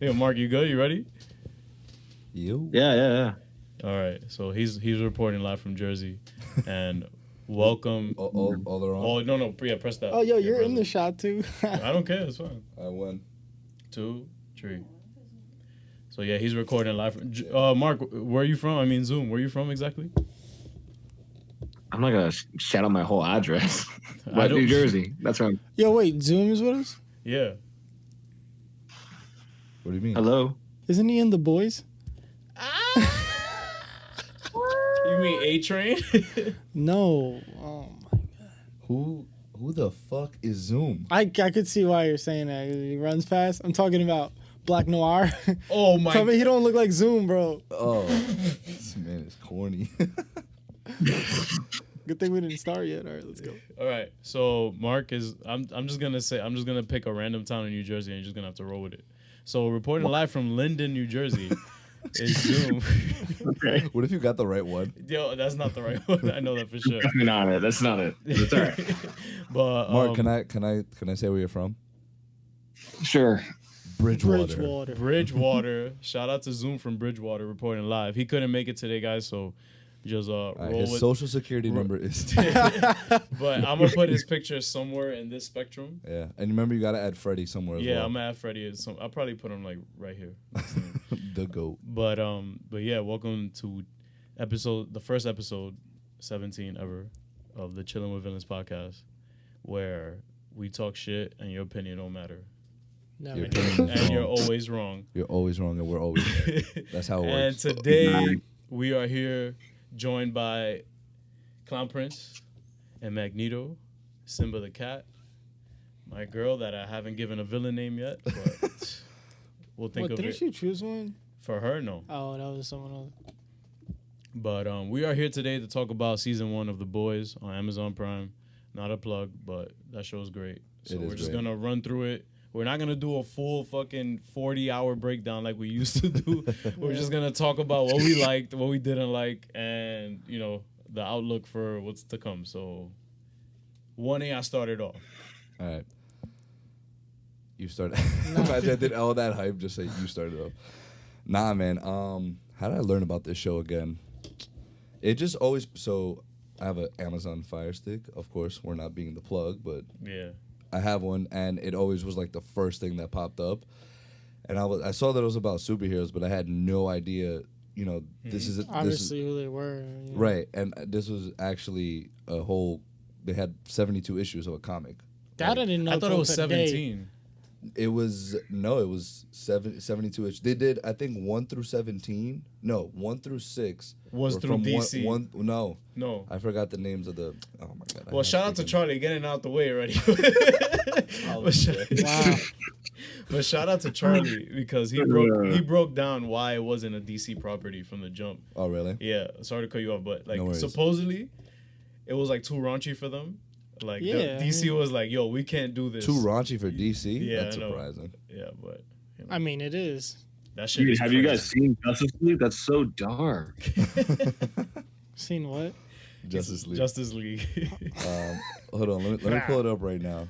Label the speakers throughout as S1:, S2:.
S1: Hey, Mark, you good? You ready?
S2: You?
S3: Yeah.
S1: All right. So he's reporting live from Jersey, and welcome.
S2: All are on?
S1: Oh no, yeah, press that.
S4: Oh, yo,
S1: Yeah,
S4: you're
S1: press
S4: in
S1: it.
S4: the shot too.
S1: I don't care. It's fine.
S2: I won.
S1: 2, 3. So yeah, he's recording live. Mark, where are you from? I mean, Zoom. Where are you from exactly?
S3: I'm not gonna shout out my whole address.
S1: I
S3: But
S1: don't-
S3: New Jersey. That's right.
S4: Yo, wait, Zoom is with us?
S1: Yeah.
S2: What do you mean?
S3: Hello.
S4: Isn't he in The Boys?
S1: You mean A Train?
S4: No. Oh my god.
S2: Who the fuck is Zoom?
S4: I could see why you're saying that. He runs fast. I'm talking about Black Noir.
S1: Oh my.
S4: Tell me he don't look like Zoom, bro.
S2: Oh, this man is corny.
S4: Good thing we didn't start yet. All right, let's go.
S1: All right. So Mark is. I'm just gonna pick a random town in New Jersey, and you're just gonna have to roll with it. So reporting live from Linden, New Jersey, is Zoom.
S3: Okay.
S2: What if you got the right one?
S1: Yo, that's not the right one. I know that for sure.
S3: Definitely not it. That's not it. That's all right.
S1: But
S2: Mark, can I say where you're from?
S3: Sure.
S2: Bridgewater.
S1: Bridgewater. Shout out to Zoom from Bridgewater reporting live. He couldn't make it today, guys, so just roll
S2: His
S1: with.
S2: social security number is.
S1: But I'm gonna put his picture somewhere in this spectrum.
S2: Yeah, and remember you gotta add Freddie somewhere as
S1: Yeah,
S2: well.
S1: I'm gonna add Freddie. I'll probably put him like right here.
S2: The GOAT.
S1: But yeah, welcome to the first episode, 17 ever, of the Chillin with Villains podcast, where we talk shit and your opinion don't matter.
S4: No,
S2: Your
S4: man.
S2: opinion is
S1: And you're
S2: wrong.
S1: always wrong.
S2: You're always wrong, and we're always right. That's how it
S1: And
S2: works.
S1: today we are here joined by Clown Prince and Magneto, Simba the Cat, my girl that I haven't given a villain name yet, but we'll think
S4: What,
S1: of
S4: didn't
S1: it.
S4: you choose one?
S1: For her, no.
S4: Oh, that was someone else.
S1: But we are here today to talk about season 1 of The Boys on Amazon Prime. Not a plug, but that show's great. So
S2: It
S1: we're
S2: is
S1: just
S2: great.
S1: gonna run through it. We're not gonna do a full fucking 40-hour breakdown like we used to do. We're just gonna talk about what we liked, what we didn't like, and the outlook for what's to come. So 1A, I started off.
S2: All right. You started. Imagine I did all that hype. Just say you started off. Nah, man. How did I learn about this show again? It just always. So I have an Amazon Fire Stick. Of course, we're not being the plug, but
S1: Yeah.
S2: I have one, and it always was like the first thing that popped up. And I saw that it was about superheroes, but I had no idea. This is
S4: Obviously, who they were.
S2: right, and this was actually a whole. They had 72 issues of a comic.
S4: That I didn't know.
S1: I thought it
S4: till
S1: was
S4: today.
S1: 17.
S2: It was 72 issues. They did I think 1 through 17. No, 1 through 6
S1: Was
S2: were
S1: through
S2: from
S1: DC.
S2: No,
S1: No.
S2: I forgot the names of the. Oh my god.
S1: Well, shout out to Charlie getting out the way already.
S4: Wow.
S1: But shout out to Charlie because he broke down why it wasn't a DC property from the jump.
S2: Oh really?
S1: Yeah, sorry to cut you off, but like
S2: No worries.
S1: supposedly it was like too raunchy for them. Like
S4: Yeah,
S1: DC was like, "Yo, we can't do this."
S2: Too raunchy for DC.
S1: Yeah,
S2: That's
S1: I know.
S2: surprising.
S1: Yeah, but
S4: I mean, it is.
S1: that shit.
S3: Dude,
S1: is
S3: have you guys
S1: crazy.
S3: seen Justice League? That's so dark.
S4: Seen what?
S2: Justice League.
S1: Justice League.
S2: Hold on, let me pull it up right now.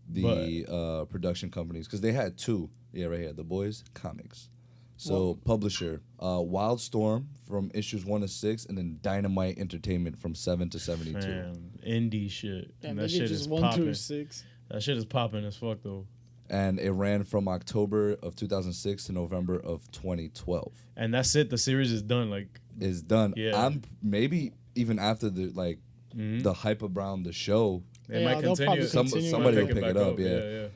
S2: The production companies, because they had 2. Yeah, right here. The Boys Comics. So publisher, Wildstorm from issues 1 to 6, and then Dynamite Entertainment from 7 to 72.
S1: Man, indie shit.
S4: Damn,
S1: And
S4: they
S1: that
S4: did
S1: shit
S4: just
S1: is
S4: 1
S1: popping.
S4: through 6.
S1: That shit is popping as fuck though.
S2: And it ran from October of 2006 to November of 2012.
S1: And that's it. The series is done. Like,
S2: It's done.
S1: Yeah.
S2: I'm maybe even after the the hype around the show,
S1: they
S4: Yeah,
S1: might
S4: they'll
S1: continue.
S4: probably continue.
S2: somebody will
S1: Might
S2: pick it
S1: back
S2: up. Yeah.
S1: yeah.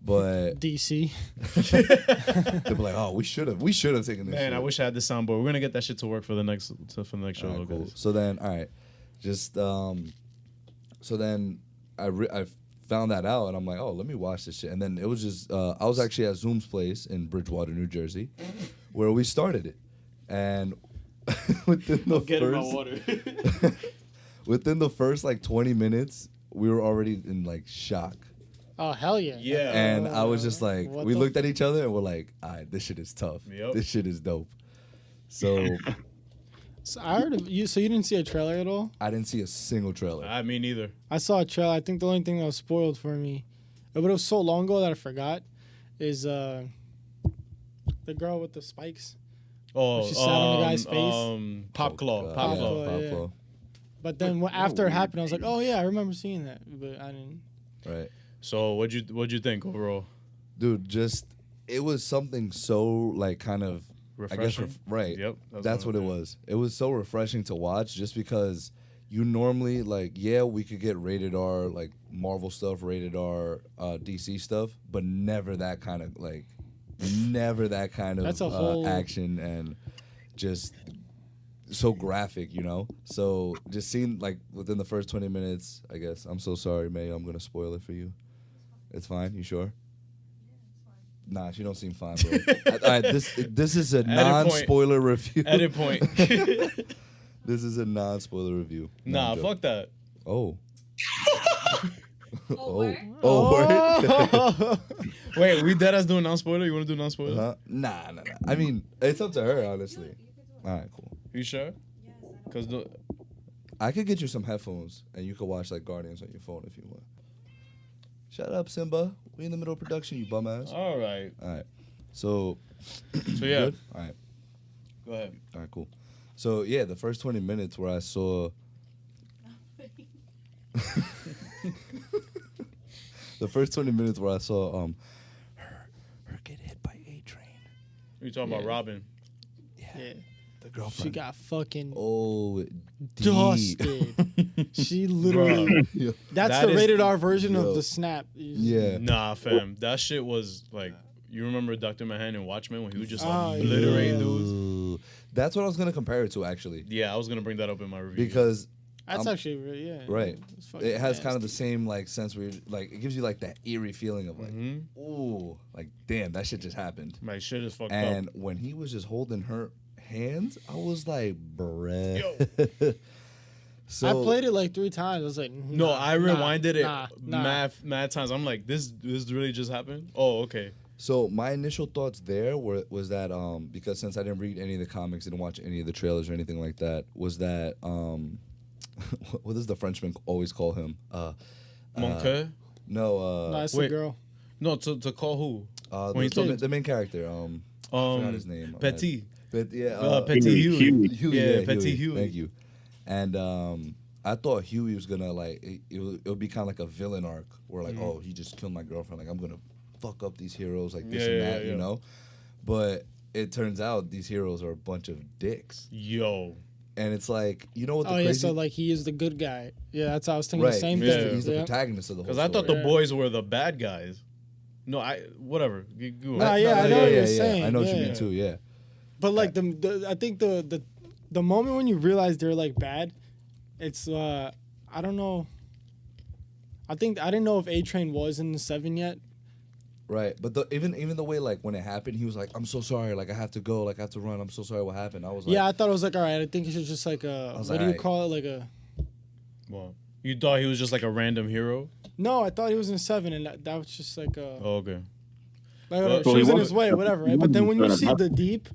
S2: But
S4: DC.
S2: they'll be like, "Oh, we should have taken this."
S1: Man,
S2: shit.
S1: I wish I had the soundboard. We're gonna get that shit to work for the next show.
S2: Alright, cool.
S1: guys.
S2: So then, all right, just so then I found that out, and I'm like, oh, let me watch this shit. And then it was just I was actually at Zoom's place in Bridgewater, New Jersey, where we started it, and within the first within the first like 20 minutes, we were already in like shock.
S4: Oh, hell yeah.
S1: Yeah.
S2: And I was just like,
S4: What
S2: we
S4: the
S2: looked at each other and we're like, all right, this shit is tough.
S1: Yep.
S2: This shit is dope. So
S4: So I heard of you. So you didn't see a trailer at all?
S2: I didn't see a single trailer.
S1: Me neither.
S4: I saw a trailer. I think the only thing that was spoiled for me but it was so long ago that I forgot. Is the girl with the spikes?
S1: Oh,
S4: she sat on the guy's face.
S1: Pop Claw.
S2: God.
S1: Pop
S2: Yeah,
S1: Claw.
S4: Claw,
S2: Pop
S4: yeah.
S2: Claw.
S4: But then after it happened, I was like, oh yeah, I remember seeing that, but I didn't.
S2: Right.
S1: So what'd you think overall?
S2: Dude, just it was something so like kind of
S1: Refreshing?
S2: I guess right.
S1: Yep.
S2: That's what it was. It was so refreshing to watch just because you normally like we could get rated R like Marvel stuff, rated R DC stuff, but never that kind of
S4: That's a whole
S2: action and just so graphic, you know? So just seeing like within the first 20 minutes, I guess. I'm so sorry, May. I'm going to spoil it for you. It's fine. You sure? Nah, she don't seem fine, bro. All right, this is a non-spoiler review.
S1: Edit point.
S2: This is a non-spoiler review.
S1: Nah,
S2: No,
S1: fuck that.
S2: Oh.
S5: Oh,
S2: Oh.
S1: Wait, we dead ass doing non-spoiler? You want to do non-spoiler?
S2: Huh? Nah. I mean, it's up to her, honestly. All right, cool.
S1: You sure? Because
S2: I could get you some headphones, and you could watch like Guardians on your phone if you want. Shut up, Simba. We in the middle of production, you bum ass.
S1: all right.
S2: All right. So
S1: So yeah,
S2: good? All right.
S1: go ahead.
S2: All right, cool. So yeah, the first 20 minutes where I saw the first 20 minutes where I saw her get hit by A-Train.
S1: You talking about Robin?
S4: Yeah.
S2: The girlfriend.
S4: She got fucking
S2: oh
S4: dusted. She literally.
S2: Yeah.
S4: That's
S1: That
S4: the
S1: is-
S4: rated R version
S2: Yo.
S4: of the snap.
S2: Yeah.
S1: Nah, fam. That shit was like, you remember Dr. Mahan in Watchmen when he would just
S4: Oh,
S1: obliterate
S4: yeah.
S1: dudes?
S2: Ooh. That's what I was gonna compare it to actually,
S1: Yeah, I was gonna bring that up in my review.
S2: because
S4: That's actually really, yeah.
S2: right,
S4: It's fucking
S2: it has kind of the
S4: nasty.
S2: same like sense where like it gives you like that eerie feeling of like, ooh, like damn, that shit just happened.
S1: my shit is fucked
S2: And
S1: up.
S2: when he was just holding her hands, I was like, bruh. So
S4: I played it like 3 times. I was like,
S1: No,
S4: nah,
S1: I rewinded it
S4: nah.
S1: mad times. I'm like, this really just happened? Oh, okay.
S2: So my initial thoughts there was that because since I didn't read any of the comics, didn't watch any of the trailers or anything like that, was that what does the Frenchman always call him?
S1: Mon coeur?
S2: No,
S4: No, it's
S1: wait.
S4: a girl.
S1: No, to call who? when he's
S2: the main character. I forgot his name.
S1: Petit.
S2: Petit
S1: Huey.
S2: Huey,
S1: Yeah, Petit Huey.
S2: Thank you. And I thought Huey was gonna like it would be kind of like a villain arc where like oh he just killed my girlfriend, like I'm gonna fuck up these heroes like this and that, you know. But it turns out these heroes are a bunch of dicks,
S1: Yo.
S2: and it's like you know what the
S4: Oh,
S2: crazy
S4: yeah, so like he is the good guy. Yeah, that's how I was thinking
S2: right
S4: the same
S2: he's,
S4: thing.
S2: the, he's the
S4: Yeah.
S2: protagonist of the whole
S1: Because I thought the
S2: story.
S1: boys were the bad guys. No, whatever. Go
S4: Nah,
S1: ahead.
S4: yeah, I know what you're
S2: yeah.
S4: saying.
S2: I know what you
S4: yeah.
S2: mean too. Yeah.
S4: But like I think the moment when you realize they're like bad, it's I don't know. I didn't know if A-Train was in the 7 yet.
S2: Right, but even the way like when it happened, he was like, "I'm so sorry, like I have to go, like I have to run. I'm so sorry, what happened?" I was like,
S4: Yeah, I thought it was like, all right, I think it's just like a
S2: was
S4: what
S2: like,
S4: do you
S2: alright.
S4: call it? Like a
S1: Well, you thought he was just like a random hero?
S4: no, I thought he was in 7, and that was just like a
S1: Oh, okay.
S4: like
S1: Well,
S4: she
S3: he
S4: was in
S3: wasn't-
S4: his way,
S3: he
S4: whatever, right?
S3: wasn't
S4: But then when you
S3: gonna
S4: see
S3: happen.
S4: the deep,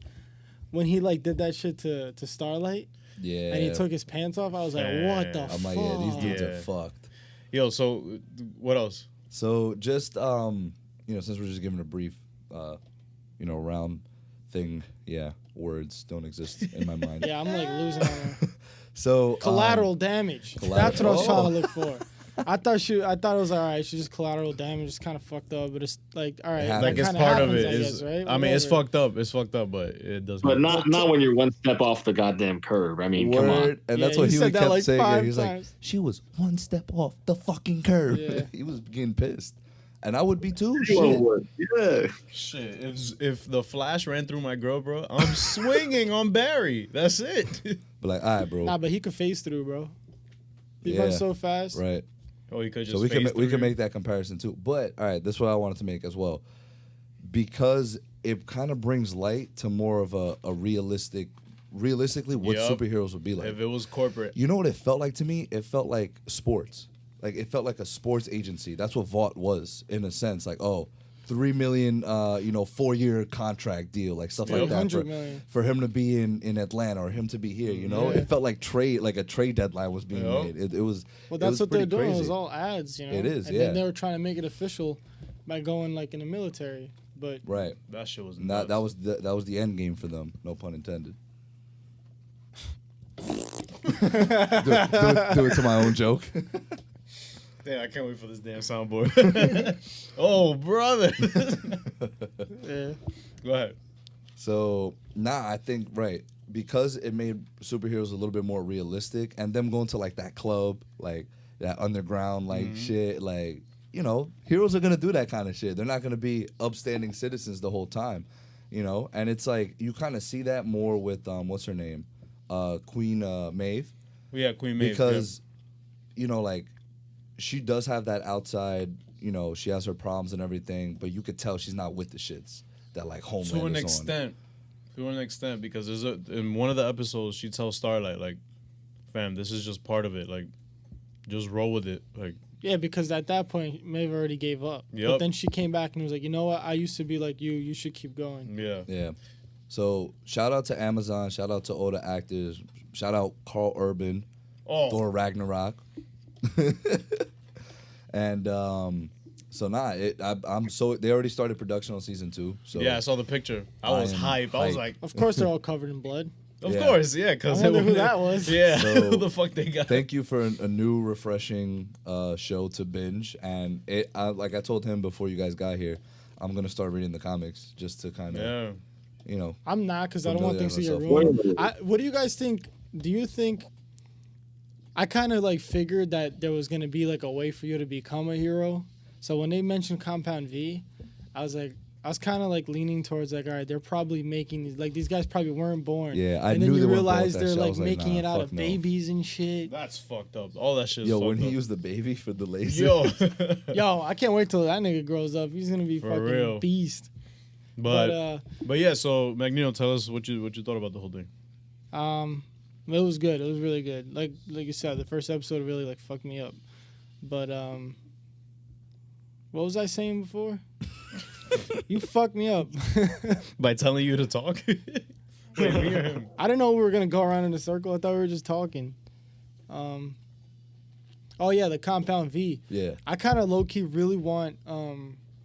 S4: when he like did that shit to Starlight,
S2: "Yeah,"
S4: and he took his pants off, I was like, what the
S2: I'm
S4: fuck?
S2: like, "Yeah, these dudes
S1: Yeah.
S2: are fucked."
S1: Yo, so what else?
S2: So just since we're just giving a brief, round thing, words don't exist in my mind.
S4: Yeah, I'm like losing on her.
S2: So
S4: Collateral damage.
S2: collateral-
S4: That's what I was trying to
S2: Oh.
S4: look for. I thought it was all right. She's just collateral damage. It's kind of fucked up, but it's like all right.
S2: happens.
S1: Like
S4: that
S1: it's
S4: kinda
S1: part of
S4: happens,
S1: it.
S4: I
S1: It's-
S4: guess, right?
S1: I mean, it's
S4: Whatever.
S1: fucked up. It's fucked up, but it doesn't.
S3: But not when you're one step off the goddamn curb. I mean, come on.
S2: word, and that's
S4: Yeah,
S2: what
S4: he
S2: he
S4: said that
S2: kept
S4: like
S2: saying.
S4: 5
S2: He's like,
S4: times.
S2: "She was one step off the fucking curb."
S4: Yeah.
S2: He was getting pissed, and I would be too.
S3: Anyone
S2: Shit.
S3: would. Yeah.
S1: Shit, if the Flash ran through my girl, bro, I'm swinging on Barry. That's it.
S2: But like, all right, bro,
S4: Nah, but he could phase through, bro. He
S2: Yeah.
S4: runs so fast.
S2: right.
S1: Oh, he could just.
S2: So we can
S1: phase
S2: we
S1: through
S2: can
S1: you?
S2: make that comparison too. But all right, this is what I wanted to make as well, because it kind of brings light to more of a realistically what
S1: Yup.
S2: superheroes would be like.
S1: If it was corporate,
S2: You know what it felt like to me? It felt like sports. Like it felt like a sports agency. That's what Vought was in a sense. Like, oh, $3 million, 4-year contract deal, like stuff like that.
S4: $100 million.
S2: For him to be in Atlanta or him to be here,
S4: Yeah.
S2: it felt like a trade deadline was being made. It was.
S4: Well,
S2: it
S4: that's
S2: was
S4: what they're
S2: pretty
S4: doing. It
S2: crazy.
S4: was all ads,
S2: It is,
S4: and
S2: yeah.
S4: then they were trying to make it official by going like in the military. But
S2: Right.
S1: That shit was
S2: And
S1: nuts.
S2: that was the end game for them. No pun intended. do it to my own joke.
S1: Damn, I can't wait for this damn soundboard. Oh, brother.
S4: yeah,
S1: Go ahead.
S2: So I think because it made superheroes a little bit more realistic, and them going to like that club, like that underground shit, like heroes are gonna do that kind of shit. They're not gonna be upstanding citizens the whole time, And it's like you kind of see that more with what's her name, Queen Maeve.
S1: Yeah, Queen Maeve.
S2: Because like she does have that outside. She has her problems and everything, but you could tell she's not with the shits that like Homeland
S1: to an
S2: is
S1: extent. To an extent, because in one of the episodes she tells Starlight like, "Fam, this is just part of it. Like, just roll with it." Like,
S4: yeah, because at that point Maeve already gave up.
S1: Yep.
S4: But then she came back and was like, you know what? I used to be like you. You should keep going.
S1: yeah.
S2: Yeah. So shout out to Amazon. Shout out to all the actors. Shout out Carl Urban,
S1: Oh,
S2: Thor Ragnarok. And I'm so they already started production on season 2. So
S1: yeah, I saw the picture. I was
S2: am
S1: hype. I was
S2: hype.
S1: like,
S4: Of course, they're all covered in blood.
S1: of
S2: Yeah.
S1: course, yeah, because
S4: I wonder who that was.
S1: Yeah,
S2: So-
S1: who the fuck they got?
S2: thank you for a new refreshing show to binge. And like I told him before you guys got here, I'm gonna start reading the comics just to kind of
S1: Yeah.
S4: I'm not because I don't want things to get
S2: Familiarize
S4: ruined. What do you guys think? Do you think? I kind of like figured that there was gonna be like a way for you to become a hero. So when they mentioned Compound V, I was kind of like leaning towards like, all right, they're probably making these guys probably weren't born.
S2: Yeah, I
S4: and then
S2: knew
S4: you
S2: they weren't born
S4: realize
S2: with that
S4: they're
S2: shit. I
S4: like
S2: was like,
S4: making
S2: nah,
S4: it out
S2: fuck
S4: of
S2: no.
S4: babies and shit.
S1: That's fucked up. All that shit is
S2: Yo,
S1: fucked
S2: when he
S1: up.
S2: used the baby for the laser.
S1: Yo.
S4: Yo, I can't wait till that nigga grows up. He's gonna be
S1: For
S4: fucking
S1: real.
S4: beast.
S1: but yeah, so Magneto, tell us what you thought about the whole thing.
S4: It was good. It was really good. Like you said, the first episode really like fucked me up. But what was I saying before? You fucked me up.
S1: By telling you to talk? Wait, me or him?
S4: I didn't know we were gonna go around in a circle. I thought we were just talking. Oh yeah, the Compound V.
S2: Yeah.
S4: I kind of low key really want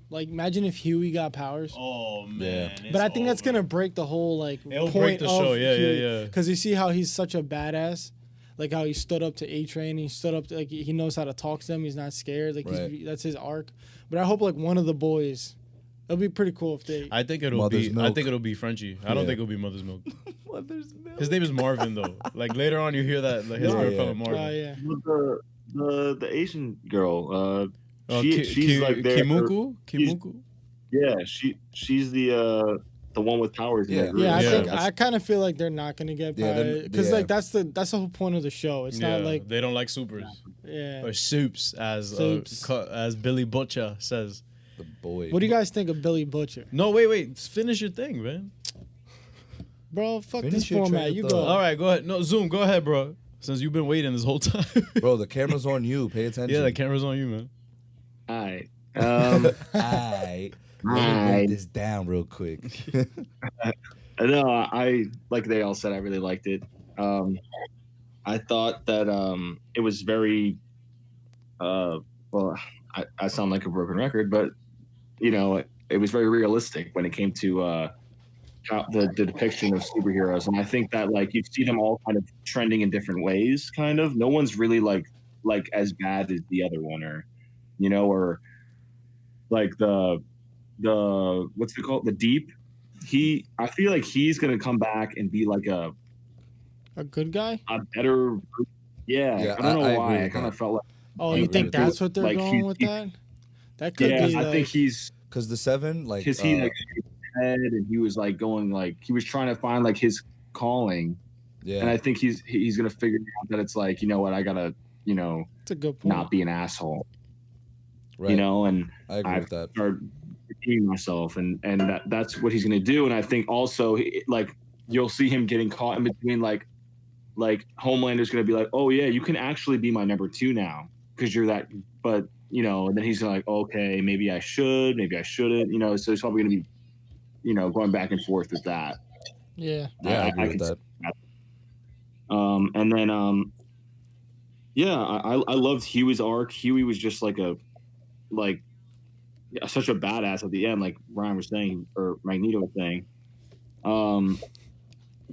S4: like imagine if Huey got powers.
S1: Oh man.
S2: Yeah.
S4: But I think that's gonna break the whole like
S1: It'll
S4: point
S1: break the show.
S4: of
S1: Yeah,
S4: Huey.
S1: yeah.
S4: Because you see how he's such a badass, like how he stood up to A-Train. He stood up to, like he knows how to talk to them. He's not scared. Like
S2: Right.
S4: that's his arc. But I hope like one of the boys. It'll be pretty cool if they.
S1: I think it'll
S2: Mother's
S1: be.
S2: Milk.
S1: I think it'll be Frenchie. I don't
S2: Yeah.
S1: think it'll be Mother's Milk.
S2: Mother's milk.
S1: His name is Marvin though. Like later on, you hear that like his
S2: Yeah,
S1: girl
S2: yeah.
S1: call him Marvin.
S4: Yeah.
S3: The Asian girl.
S1: Ki-
S3: She's like there.
S1: Kimuku. Kimuku.
S3: Yeah, she's the one with powers. in
S2: Yeah.
S3: that group.
S4: Yeah, I
S1: Yeah.
S4: think I kind of feel like they're not gonna get
S2: Yeah,
S4: powers because
S2: yeah.
S4: like that's the whole point of the show. It's
S1: Yeah,
S4: not like
S1: they don't like supers
S4: yeah.
S1: or soups
S4: Soups.
S1: as Billy Butcher says.
S2: The boy.
S4: What do you guys think of Billy Butcher,
S1: No, wait. Finish your thing, man.
S4: bro? Fuck
S2: Finish
S4: this
S2: your train
S4: format.
S2: of
S4: You
S2: thought.
S4: go.
S1: All right, go ahead. No, Zoom, go ahead, bro. Since you've been waiting this whole time.
S2: Bro, the camera's on you. Pay attention.
S1: Yeah, the camera's on you, man.
S3: All right.
S2: Aight. Let me break
S3: Aight.
S2: this down real quick.
S3: No, I like they all said. I really liked it. I thought that it was very. Well, I sound like a broken record, but it was very realistic when it came to how the depiction of superheroes, and I think that like you see them all kind of trending in different ways. Kind of, no one's really like as bad as the other one, or like the what's it called, the Deep. I feel like he's gonna come back and be like a
S4: good guy?
S3: better. Yeah, I don't know
S2: I agree
S3: why. I
S2: with
S3: kind
S2: that.
S3: of felt like.
S4: Oh,
S2: I
S4: you
S2: agree
S4: think
S2: with
S4: that's
S3: that.
S4: what they're
S3: Like,
S4: going with that? That could
S3: Yeah,
S4: be.
S3: I
S4: Like,
S3: think he's
S2: Because the 7, like,
S3: because he like shook his head and he was like going like he was trying to find like his calling,
S2: yeah,
S3: and I think he's gonna figure out that it's like, you know what, I gotta
S4: it's a good point.
S3: not be an asshole,
S2: right.
S3: and
S2: I agree with that.
S3: start repeating myself, and that's what he's gonna do. And I think also like you'll see him getting caught in between like Homelander's gonna be like, oh yeah, you can actually be my number 2 now because you're that, but you know, and then he's like, okay, maybe I should, maybe I shouldn't, you know. So he's probably going to be, you know, going back and forth with that.
S4: Yeah.
S2: Yeah, I agree with
S3: can
S2: that.
S3: see that. And then, yeah, I loved Huey's arc. Huey was just like such a badass at the end, like Ryan was saying, or Magneto was saying.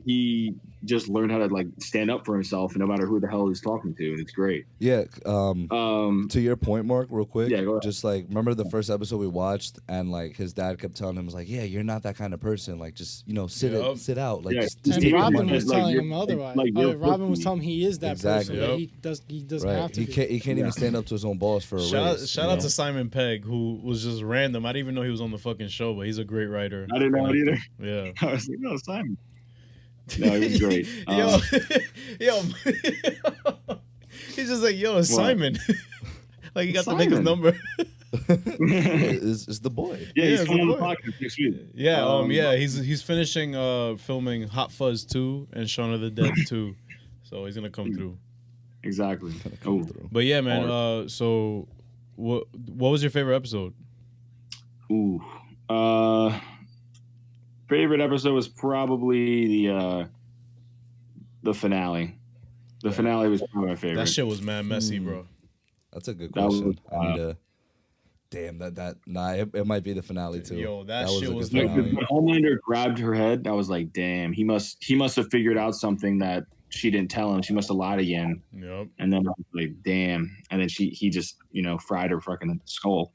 S3: He just learned how to like stand up for himself, no matter who the hell he's talking to, and it's great.
S2: Yeah.
S3: Um,
S2: To your point, Mark, real quick.
S3: Yeah, go ahead.
S2: Just like remember the first episode we watched, and like his dad kept telling him, "Was like, yeah, you're not that kind of person. Like, just
S1: Yup.
S2: sit out. Like,
S3: Yeah.
S2: just
S4: And
S2: take your
S4: Robin
S2: money."
S4: was
S3: Like,
S4: telling
S3: you're-
S4: him otherwise.
S3: like, you're
S4: Robin was
S3: pussy.
S4: telling him he is that
S2: Exactly.
S4: person.
S1: Yep.
S4: That he doesn't have
S2: Right.
S4: to.
S2: He can't. He can't even
S3: Yeah.
S2: stand up to his own boss for a
S1: Shout
S2: raise.
S1: out
S2: you know?
S1: to Simon Pegg, who was just random. I didn't even know he was on the fucking show, but he's a great writer.
S3: I didn't know it either.
S1: Yeah.
S3: I was like, no, Simon. No, he was great.
S1: yo, yo. He's just like, yo, Simon. Like he got the nigga's
S3: Simon.
S1: number.
S2: It's the boy.
S3: Yeah,
S1: Yeah,
S3: he's
S1: it's
S3: coming on
S1: the
S3: the
S1: boy.
S3: podcast next week.
S1: Yeah, yeah. He's finishing filming Hot Fuzz 2 and Shaun of the Dead 2. So he's gonna come through.
S3: Exactly.
S2: Come
S3: Cool.
S2: through.
S1: But yeah, man. So what was your favorite episode?
S3: Ooh. Favorite episode was probably the finale. The finale was probably my favorite.
S1: That shit was mad messy, bro.
S2: That's a good
S3: That was-
S2: question. I need to. Damn it might be the finale too.
S1: Yo, that
S2: was
S1: shit
S2: a
S1: was
S2: good
S3: Like,
S1: like-
S2: finale.
S3: when Homelander grabbed her head, I was like, damn, he must have figured out something that she didn't tell him. She must have lied again.
S1: Yep.
S3: And then I was like, damn. And then he just, you know, fried her fucking skull.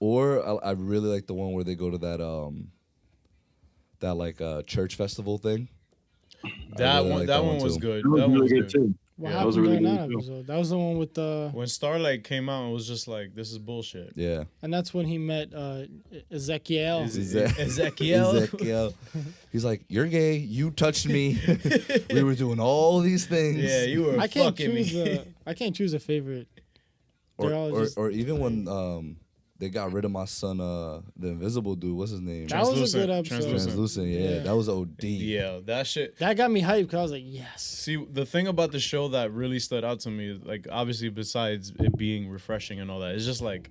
S2: Or I really like the one where they go to that church festival thing.
S1: That
S2: really
S1: one
S2: like
S1: that
S2: that
S1: one
S2: one
S1: was
S2: too.
S1: good.
S3: That was
S1: That one
S3: really
S1: was
S3: good
S1: good.
S3: too.
S4: What
S3: Yeah, that was
S4: happened
S3: a really
S4: during that
S3: good show.
S4: episode? That was the one with the,
S1: When Starlight came out, it was just like, this is bullshit.
S2: Yeah.
S4: and that's when he met Ezekiel.
S1: Ezekiel.
S2: Ezekiel. He's like, you're gay. You touched me. We were doing all these things.
S1: Yeah, you were
S4: I can't
S1: fucking
S4: choose
S1: me.
S4: I can't choose a favorite. They're all just-
S2: or even when they got rid of my son, the invisible dude. What's his name?
S4: That was a good episode.
S1: Translucent.
S2: Translucent. Yeah,
S4: Yeah.
S2: that was OD.
S1: Yeah, that shit.
S4: That got me hyped because I was like, yes.
S1: See, the thing about the show that really stood out to me, like obviously besides it being refreshing and all that, it's just like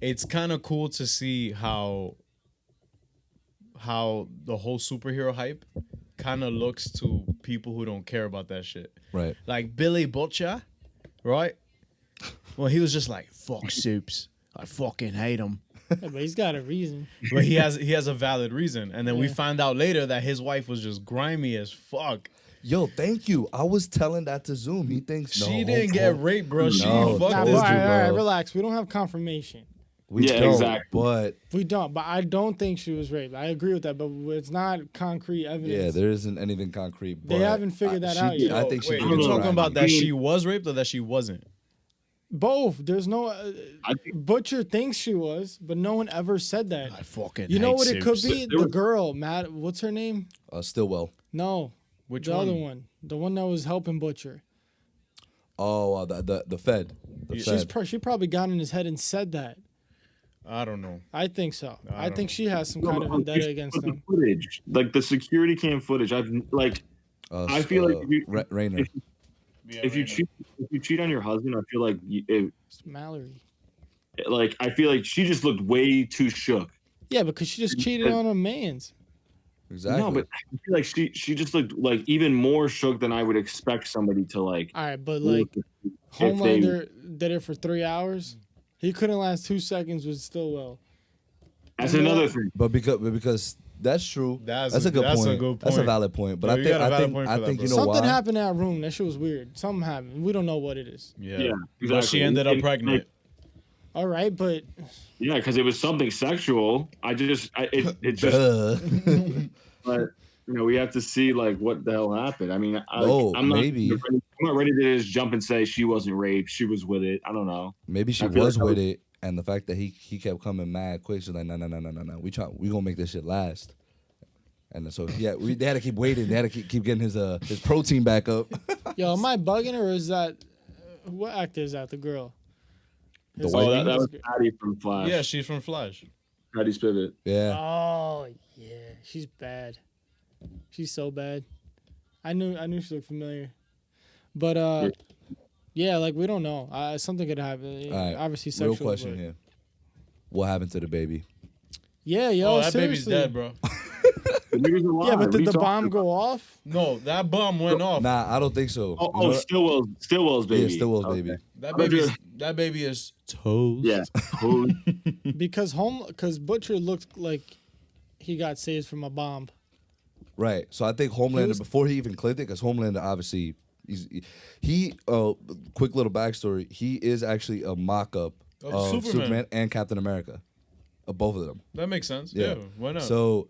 S1: it's kind of cool to see how the whole superhero hype kind of looks to people who don't care about that shit.
S2: Right.
S1: Like Billy Butcher, right? Well, he was just like, fuck soups. I fucking hate them.
S4: Yeah, but he's got a reason.
S1: But he has a valid reason. And then we
S4: Yeah.
S1: find out later that his wife was just grimy as fuck.
S2: Yo, thank you. I was telling that to Zoom. He thinks
S1: She didn't get raped, bro. She
S2: No,
S1: fucked
S4: Nah,
S2: this
S4: but,
S1: this
S4: all right,
S2: dude,
S4: all right,
S2: bro.
S4: relax. We don't have confirmation.
S2: We
S3: Yeah,
S2: don't,
S3: exactly.
S2: But
S4: We don't, but I don't think she was raped. I agree with that, but it's not concrete evidence.
S2: yeah, there isn't anything concrete.
S4: They
S2: but
S4: haven't figured that
S2: she
S4: out
S2: did-
S4: yet.
S2: I think she
S1: Wait,
S2: did
S1: you're
S2: it
S1: talking
S2: right.
S1: about that she was raped or that she wasn't?
S4: Both. There's no.
S3: I think
S4: Butcher thinks she was, but no one ever said that.
S1: I fucking
S4: You know
S1: hate
S4: what it could
S1: soups.
S4: be?
S3: There
S4: The
S3: was-
S4: girl, Matt. What's her name?
S2: Stillwell.
S4: No,
S1: Which
S4: the
S1: one?
S4: other one. The one that was helping Butcher.
S2: Oh, the Fed. The Fed.
S4: She probably got in his head and said that.
S1: I don't know.
S4: I think so.
S1: I
S4: I
S1: don't
S4: think
S1: know.
S4: she has some kind of vendetta against
S3: But the
S4: him.
S3: footage, like the security cam footage, I feel like
S2: Rainer.
S3: if you cheat on your husband, I feel like
S4: It's Mallory.
S3: I feel like she just looked way too shook.
S4: Yeah, because she just cheated on a man's.
S2: Exactly.
S3: No, but I feel like she just looked like even more shook than I would expect somebody to like.
S4: All right, but like
S3: if
S4: Homelander did it for 3 hours. He couldn't last 2 seconds with Stillwell.
S3: That's
S4: And
S3: another
S4: that-
S3: thing.
S2: But because that's true.
S1: That's
S2: a good
S1: that's a
S2: point.
S1: good
S2: That's a
S1: point.
S2: valid point. But
S1: No,
S2: I
S1: you
S2: think
S1: got a valid point for
S2: I
S1: that,
S2: think
S1: bro.
S2: you know
S4: Something
S2: why?
S4: happened in that room. That shit was weird. Something happened. We don't know what it is.
S1: Yeah.
S3: Yeah,
S1: But
S3: exactly.
S1: she ended up
S3: And,
S1: pregnant.
S3: like,
S4: All right, but
S3: yeah, because it was something sexual. It just,
S2: Duh.
S3: but you know, we have to see like what the hell happened. I mean,
S2: Oh,
S3: I'm
S2: maybe.
S3: I'm not ready to just jump and say she wasn't raped. She was with it. I don't know.
S2: Maybe she
S3: I feel
S2: was
S3: like I
S2: with it, and the fact that he kept coming mad quick, she's like, no. We gonna make this shit last. And so yeah, they had to keep waiting. They had to keep getting his protein back up.
S4: yo, am I bugging or is that what actor is that? The girl.
S2: The
S4: His
S2: white
S3: Oh,
S4: name
S3: that
S4: is-
S3: was Patty from Flash.
S1: Yeah, she's from Flash.
S3: Patty's pivot.
S2: Yeah.
S4: Oh yeah, she's bad. She's so bad. I knew she looked familiar, but Yeah, like we don't know. Something could happen.
S2: All right,
S4: Obviously,
S2: real
S4: sexual.
S2: question
S4: but-
S2: here. What happened to the baby?
S4: Yeah, yo,
S1: Oh, that baby's
S4: seriously.
S1: dead, bro.
S3: The nigga's alive.
S4: Yeah, but
S3: What are
S4: did
S3: you
S4: the
S3: talking
S4: bomb
S3: about?
S4: go off?
S1: No, that bomb went off.
S2: Nah, I don't think so.
S3: Oh,
S2: You know what?
S3: Stillwell's baby.
S2: Yeah, Stillwell's
S3: Okay.
S2: baby.
S1: That baby is toast.
S3: Yeah. Who-
S4: Because Butcher looked like he got saved from a bomb.
S2: Right. So I think Homelander,
S4: was-
S2: before he even clicked it, because Homelander obviously, quick little backstory, he is actually a mock-up
S1: Of
S2: of
S1: Superman.
S2: Superman and Captain America. Of both of them.
S1: That makes sense.
S2: Yeah.
S1: Yeah, why not?
S2: So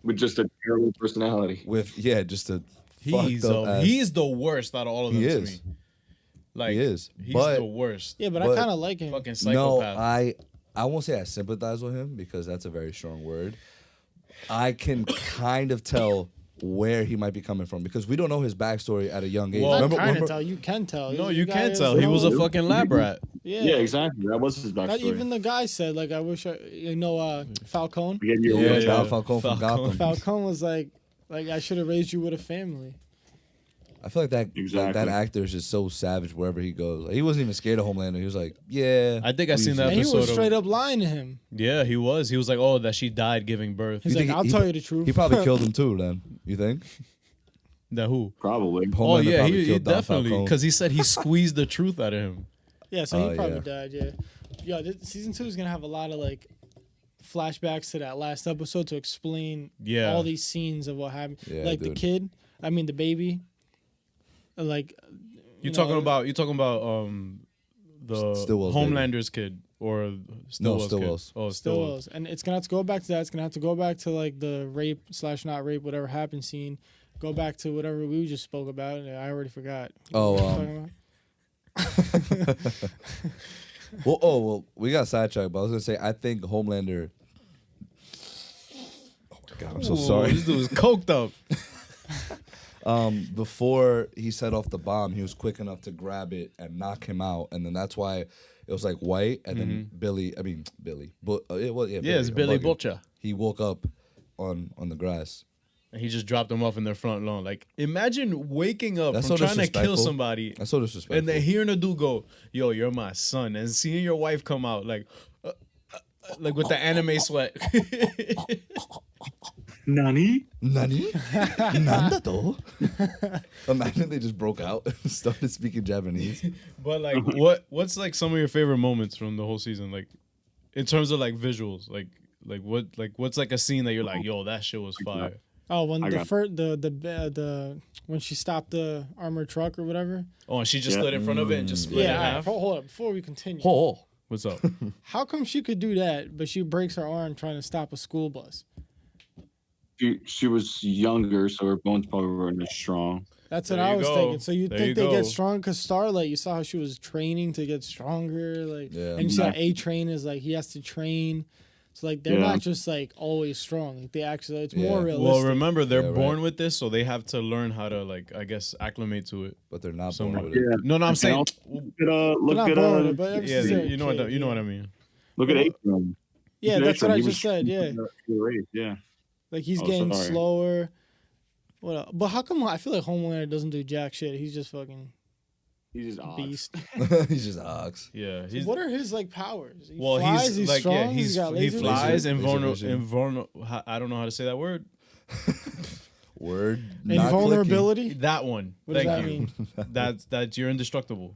S3: with just a terrible personality.
S2: just a
S1: he's
S2: fucked up ass.
S1: he's the worst out of all of them
S2: He
S1: to
S2: is.
S1: me. Like
S2: He is.
S1: He's
S2: But-
S1: the worst.
S4: Yeah, but
S2: But-
S4: I kind of like him.
S1: Fucking
S2: No,
S1: psychopath.
S2: I won't say I sympathize with him because that's a very strong word. I can kind of tell where he might be coming from because we don't know his backstory at a young age.
S1: Well,
S4: Not
S2: remember,
S4: kind of
S2: remember-
S4: tell. You can tell.
S1: No,
S4: The
S1: you
S4: guy
S1: can't
S4: is
S1: tell. He was a
S3: no-
S1: fucking lab rat.
S4: Yeah.
S3: Yeah, exactly. That was his
S4: Not
S3: backstory.
S4: even the guy said, like, I wish Falcone.
S3: Forget your
S2: Yeah,
S3: real
S2: John
S3: child.
S2: Falcone from
S1: Falcone.
S2: Gotham.
S4: Falcone was like I should have raised you with a family.
S2: I feel like that
S3: Exactly.
S2: actor is just so savage wherever he goes. Like, he wasn't even scared of Homelander. He was like, yeah.
S1: I think I seen that
S4: And he
S1: episode
S4: was straight
S1: of,
S4: up lying to him.
S1: Yeah, he was. He was like, oh, that she died giving birth.
S4: He's
S2: You
S4: like,
S2: think
S4: I'll
S2: he-
S4: tell you the truth.
S2: He probably killed him too. Then you think?
S1: That who?
S3: Probably.
S1: Oh
S2: Homelander
S1: yeah,
S2: probably
S1: he
S2: killed Don
S1: definitely
S2: Falcone.
S1: because he said he squeezed the truth out of him.
S4: Yeah, so
S2: Oh,
S4: he probably
S2: yeah.
S4: died. Yeah, season 2 is gonna have a lot of like flashbacks to that last episode to explain
S1: Yeah.
S4: all these scenes of what happened.
S2: Yeah,
S4: like the
S2: dude.
S4: kid, I mean the baby. Like
S1: You
S4: know,
S1: talking about the
S2: Stillwell's baby.
S1: Homelander's kid or Stillwell's
S2: Stillwell's.
S1: kid? Oh,
S4: Stillwell's, and it's gonna have to go back to that. It's gonna have to go back to like the rape / not rape, whatever happened scene. Go back to whatever we just spoke about. I already forgot.
S2: Oh,
S4: What were we talking about?
S2: Well, we got sidetracked, but I was gonna say I think Homelander. Oh my god, I'm so
S1: Ooh,
S2: sorry.
S1: This dude was coked up.
S2: Before he set off the bomb, he was quick enough to grab it and knock him out, and then that's why it was like white, and then Billy, but it was
S1: Yeah, it's
S2: I'm
S1: Billy
S2: bugging.
S1: Butcher.
S2: He woke up on the grass.
S1: And he just dropped them off in their front lawn. Like, imagine waking up
S2: That's
S1: from
S2: so
S1: trying to kill
S2: disrespectful.
S1: somebody
S2: That's so disrespectful.
S1: and then hearing a dude go, "Yo, you're my son," and seeing your wife come out like with the anime sweat.
S3: Nani?
S2: Nani? Nandato? Imagine they just broke out and started speaking Japanese.
S1: But like, what's like some of your favorite moments from the whole season? Like, in terms of like visuals, what's like a scene that you're like, yo, that shit was fire.
S4: Oh, when
S3: I
S4: the
S3: got-
S4: first the when she stopped the armored truck or whatever.
S1: Oh, and she just
S3: Yeah.
S1: stood in front of it and just split it in
S4: all right,
S1: half.
S4: hold up before we continue.
S2: Oh,
S1: What's up?
S4: How come she could do that, but she breaks her arm trying to stop a school bus?
S3: She was younger, so her bones probably weren't as strong.
S4: That's what
S1: There
S4: I
S1: you
S4: was
S1: go.
S4: thinking. So you
S1: There
S4: think
S1: you
S4: they get
S1: go.
S4: strong because Starlight, you saw how she was training to get stronger, like,
S2: Yeah.
S4: and you see how
S3: Yeah.
S4: A-Train is like he has to train. So like they're
S3: Yeah.
S4: not just like always strong. Like they actually, it's more
S2: Yeah.
S4: realistic.
S1: Well, remember they're
S2: Yeah, right.
S1: born with this, so they have to learn how to like, I guess, acclimate to it.
S2: but they're not
S1: Somewhat.
S2: born with it.
S3: Yeah.
S1: No, I'm saying,
S3: Look at
S4: They're
S3: look
S4: not
S3: at
S4: born with it, but ever
S1: yeah,
S4: since they're a
S1: you know what
S4: kid,
S1: you know
S4: yeah.
S1: what I mean.
S3: look at Atrium.
S4: Yeah, that's what I just said. Yeah,
S3: Yeah.
S4: like he's
S3: Oh,
S4: getting
S3: sorry.
S4: slower. What? But how come I feel like Homelander doesn't do jack shit? He's just fucking
S3: He's just odd.
S4: beast.
S2: He's just ox.
S1: Yeah, he's
S4: What are his like powers? He
S1: well,
S4: flies, he's
S1: like
S4: strong.
S1: yeah,
S4: he's got
S1: he
S4: laser
S1: flies
S2: vision.
S1: invulnerable. I don't know how to say that word.
S2: Word.
S4: And
S2: not
S4: vulnerability.
S1: That one.
S4: What does
S1: Thank
S4: that
S1: you.
S4: mean?
S1: That's you're indestructible.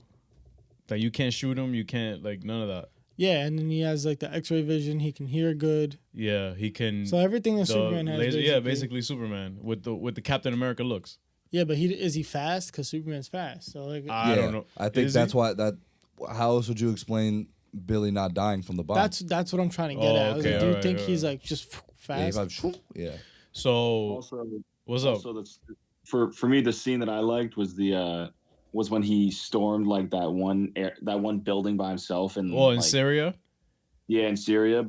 S1: That you can't shoot him. You can't like none of that.
S4: Yeah, and then he has like the X-ray vision. He can hear good.
S1: Yeah, he can.
S4: So everything that
S1: the
S4: Superman has.
S1: laser, yeah, basically Superman with the Captain America looks.
S4: Yeah, but is he fast? Because Superman's fast. So like,
S1: I
S2: Yeah,
S1: don't know.
S2: I think
S1: Is
S2: that's
S1: he?
S2: why that. How else would you explain Billy not dying from the bomb?
S4: that's what I'm trying to get
S1: Oh,
S4: at. I was
S1: okay,
S4: like, do you
S1: alright,
S4: think he's
S1: alright.
S4: like just
S2: yeah, he's
S4: fast?
S2: like, yeah.
S1: So
S3: Also,
S1: what's up?
S3: also that's for me the scene that I liked was was when he stormed like that one building by himself and
S1: Oh, in
S3: like,
S1: Syria.
S3: yeah, in Syria.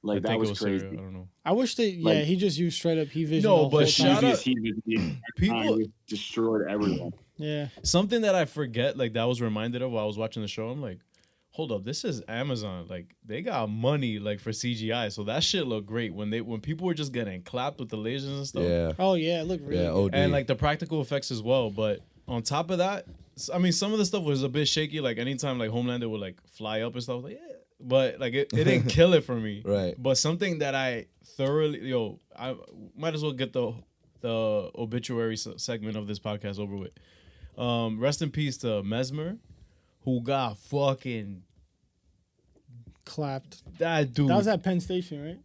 S3: Like
S1: I
S3: that
S1: think
S3: was
S1: it was
S3: crazy.
S1: Syria. I don't know.
S4: I wish they. Yeah,
S3: Like-
S4: he just used straight up he vision.
S1: No,
S4: the
S1: but
S4: whole
S1: shout
S4: time.
S1: out-
S3: People
S1: People.
S3: destroyed everyone.
S4: Yeah,
S1: Something that I forget, like that I was reminded of while I was watching the show. I'm like, hold up, this is Amazon. Like they got money like for CGI, so that shit looked great when people were just getting clapped with the lasers and stuff.
S2: Yeah.
S4: Oh yeah, look really.
S2: Yeah.
S4: good.
S2: OD.
S1: And like the practical effects as well. But on top of that, I mean, some of the stuff was a bit shaky. Like anytime like Homelander would like fly up and stuff, like yeah, but like it didn't kill it for me.
S2: Right.
S1: But something that I thoroughly, I might as well get the obituary segment of this podcast over with. Rest in peace to Mesmer, who got fucking
S4: Clapped.
S1: that dude.
S4: That was at Penn Station, right?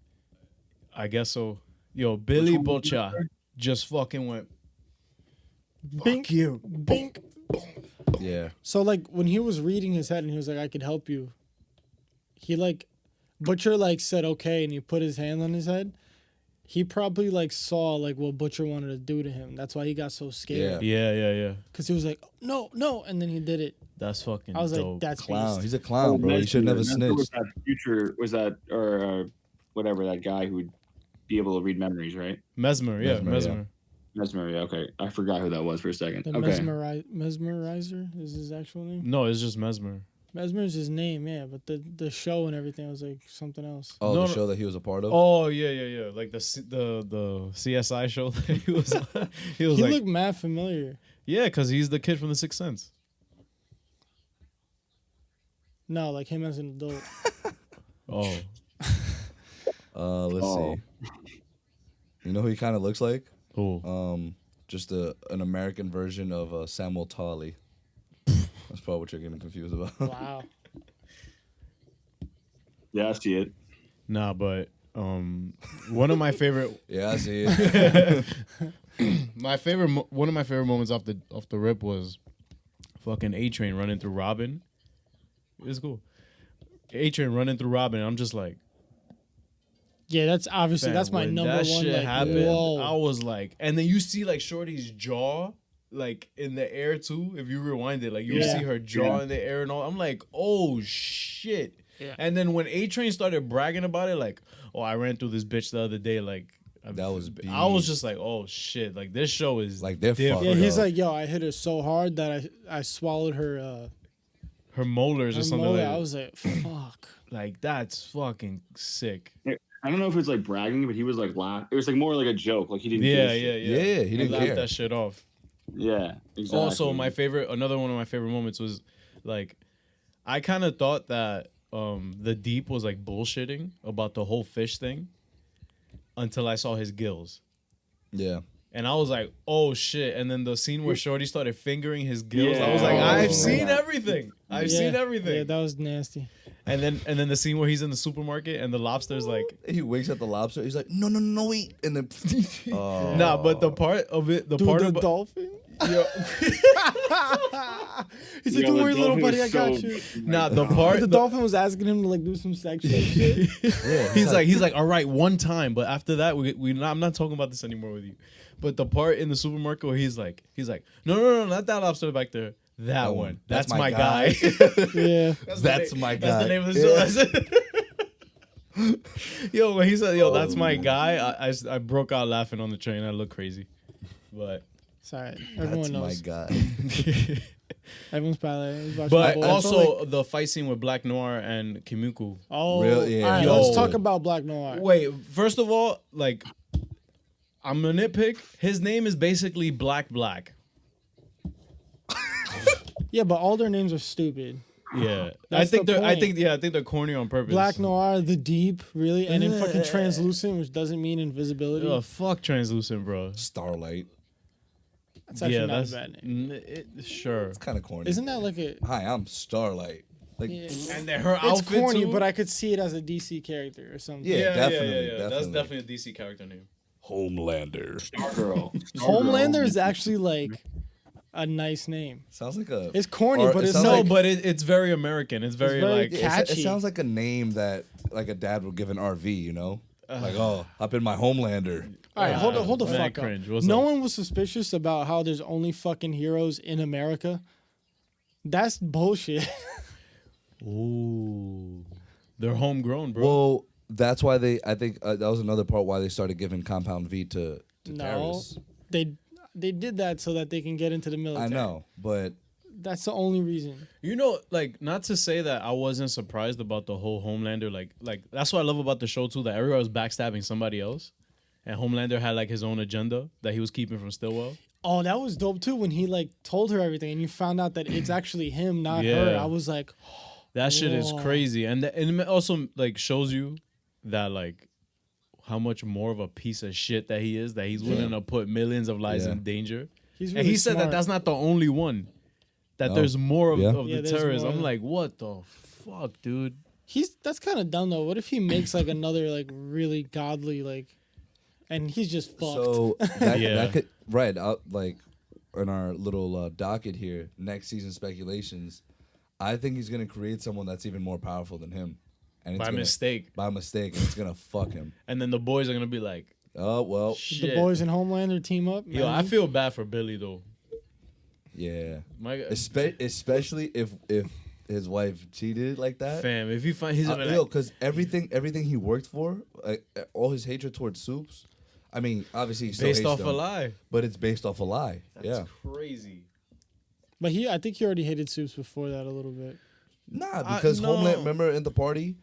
S1: I guess so. Yo, Billy Bocha just fucking went.
S4: Bink
S1: you.
S4: Bink.
S2: Yeah.
S4: So like when he was reading his head and he was like, I could help you. He like Butcher like said okay and he put his hand on his head. He probably like saw like what Butcher wanted to do to him. That's why he got so scared.
S1: Yeah.
S4: Cause he was like, no, and then he did it.
S1: That's fucking
S4: I was
S1: dope.
S4: like, that's
S2: Clown.
S4: beast.
S2: He's a clown, bro. He should never snitch.
S3: Was that whatever that guy who would be able to read memories, right?
S1: Mesmer, yeah.
S3: Mesmer, yeah, okay. I forgot who that was for a second.
S4: The
S3: Okay.
S4: Mesmerizer is his actual name.
S1: No, it's just Mesmer.
S4: Mesmer is his name, yeah, but the show and everything was like something else.
S2: Oh,
S1: No,
S2: the
S1: no.
S2: show that he was a part of?
S1: Oh yeah. Like the CSI show that he was. He was
S4: He
S1: like,
S4: looked mad familiar.
S1: yeah, because he's the kid from The Sixth Sense.
S4: No, like him as an adult.
S1: Oh,
S2: Let's see. You know who he kind of looks like?
S1: cool.
S2: Just an American version of Samuel Talley. That's probably what you're getting confused about.
S4: Wow.
S3: Yeah, I see it.
S1: Nah, but one of my favorite,
S2: Yeah, I see it.
S1: one of my favorite moments off the rip was fucking A-Train running through Robin. It's cool. A-Train running through Robin. I'm just like,
S4: Yeah, that's obviously
S1: fam,
S4: that's my
S1: when
S4: number
S1: that
S4: one.
S1: shit
S4: Like,
S1: happened,
S4: whoa.
S1: I was like, and then you see like Shorty's jaw like in the air too. If you rewind it, like you
S4: Yeah.
S1: see her jaw in the air and all. I'm like, oh shit.
S4: Yeah.
S1: And then when A-Train started bragging about it, like, oh, I ran through this bitch the other day, like.
S2: That was
S1: I was
S2: beast.
S1: just like, oh shit, like this show is
S2: Like, they're
S1: different.
S4: Yeah,
S2: fucked
S4: he's
S2: up.
S4: like, yo, I hit her so hard that I swallowed her.
S1: Her molars or
S4: her
S1: something
S4: molar.
S1: like
S4: I
S1: that.
S4: was like, fuck.
S1: Like that's fucking sick.
S3: I don't know if it's like bragging, but he was like laugh. It was like more like a joke. Like he didn't. give
S1: Yeah,
S3: a shit.
S2: Yeah, he didn't
S1: laughed
S2: care.
S1: that shit off.
S3: Yeah. Exactly.
S1: Also, another one of my favorite moments was like, I kind of thought that the Deep was like bullshitting about the whole fish thing until I saw his gills.
S2: Yeah.
S1: And I was like, oh shit. And then the scene where Shorty started fingering his gills, I was
S3: Yeah.
S1: like,
S3: Oh,
S1: I've
S3: my
S1: seen
S3: God.
S1: everything. I've
S4: Yeah.
S1: seen everything.
S4: Yeah, that was nasty.
S1: And then the scene where he's in the supermarket and the lobster's like,
S2: He winks at the lobster. He's like, no, wait. And then, oh.
S1: nah, but the part of it, the
S4: Dude,
S1: part
S4: the
S1: about,
S4: dolphin?
S1: yo,
S4: He's like,
S3: Yo,
S4: don't
S3: the
S4: worry, little
S3: dolphin
S4: buddy,
S3: is
S4: I got
S3: so-
S4: you.
S1: nah, the part,
S4: The dolphin was asking him to like do some sexual shit.
S2: Yeah,
S1: he's like, all right, one time, but after that, I'm not talking about this anymore with you. But the part in the supermarket where he's like, no, not that lobster back there, that one. That's my guy.
S4: Yeah.
S2: That's my
S1: That's
S2: guy.
S1: the name of the show. That's it. Yo, when he said, yo, that's my guy, I broke out laughing on the train. I look crazy, but
S4: Sorry. Everyone
S2: That's my
S4: knows.
S2: guy.
S4: Everyone's probably watching
S1: but
S4: the boys.
S1: also the fight scene with Black Noir and Kimuku.
S4: Oh,
S2: Really? Yeah.
S4: all right,
S1: Yo.
S4: let's talk about Black Noir.
S1: Wait, first of all, like, I'm gonna nitpick. His name is basically Black.
S4: Yeah, but all their names are stupid.
S1: Yeah,
S4: That's the
S1: I
S4: point.
S1: think they're corny on purpose.
S4: Black Noir, the deep, really, and then fucking translucent, which doesn't mean invisibility.
S1: Oh, fuck translucent, bro.
S2: Starlight.
S4: That's actually
S1: Yeah,
S4: not
S1: that's
S4: a bad name.
S1: sure.
S2: It's kind of corny.
S4: Isn't that like a?
S2: Hi, I'm Starlight. Like,
S4: Yeah.
S1: And then her
S4: It's
S1: outfit
S4: corny,
S1: too.
S4: but I could see it as a DC character or something.
S2: Yeah. definitely,
S1: That's
S2: definitely.
S1: definitely a DC character name.
S2: Homelander.
S3: Stargirl.
S4: Homelander is actually like a nice name.
S2: Sounds like a.
S4: It's corny,
S2: Or
S4: but
S2: it
S4: it's
S2: sounds
S1: No,
S4: like
S1: but it's very American. It's very
S4: very
S1: like
S2: Yeah,
S4: catchy.
S2: it sounds like a name that like a dad would give an RV, you know? Like, oh, hop in my Homelander.
S4: all right. Hold the
S1: mad
S4: fuck
S1: cringe.
S4: up.
S1: What's
S4: No
S1: up?
S4: one was suspicious about how there's only fucking heroes in America. That's bullshit.
S1: ooh, they're homegrown, bro.
S2: Well, that's why I think that was another part why they started giving Compound V to
S4: No,
S2: terrorists.
S4: they did that so that they can get into the military.
S2: I know, but
S4: That's the only reason.
S1: You know, like, not to say that I wasn't surprised about the whole Homelander, like that's what I love about the show too, that everybody was backstabbing somebody else, and Homelander had like his own agenda that he was keeping from Stillwell.
S4: Oh, that was dope too when he like told her everything and you found out that it's actually him, not
S1: Yeah.
S4: her. I was like,
S1: That shit is
S4: Whoa.
S1: crazy, and it also like shows you that like how much more of a piece of shit that he is. That he's willing to put millions of lives
S2: Yeah.
S1: in danger.
S4: he's
S1: And
S4: really
S1: he said that
S4: smart.
S1: that's not the only one. That
S2: No.
S1: there's more of,
S2: Yeah.
S1: of
S4: Yeah,
S1: the
S4: there's
S1: terrorists.
S4: more.
S1: I'm like, what the fuck, dude?
S4: That's kind of dumb though. What if he makes like another like really godly like, and he's just fucked.
S2: So that,
S1: Yeah.
S2: that could right out like in our little docket here, next season speculations. I think he's gonna create someone that's even more powerful than him, and it's
S1: By
S2: gonna,
S1: mistake.
S2: By mistake, and it's gonna fuck him.
S1: And then the boys are gonna be like,
S2: Oh well,
S1: shit.
S4: The boys in Homelander team up.
S1: Yo, I
S4: man.
S1: feel bad for Billy though.
S2: yeah.
S1: My
S2: Especially if his wife cheated like that.
S1: fam, if he find he's gonna be
S2: Yo,
S1: like,
S2: because everything he worked for, like, all his hatred towards Soups. I mean, obviously he still
S1: based
S2: hates
S1: off
S2: them,
S1: a lie.
S2: but it's based off a lie.
S1: That's
S2: yeah.
S1: crazy.
S4: But I think he already hated Soups before that a little bit.
S2: Nah, because
S1: no.
S2: Homeland. Remember in the party,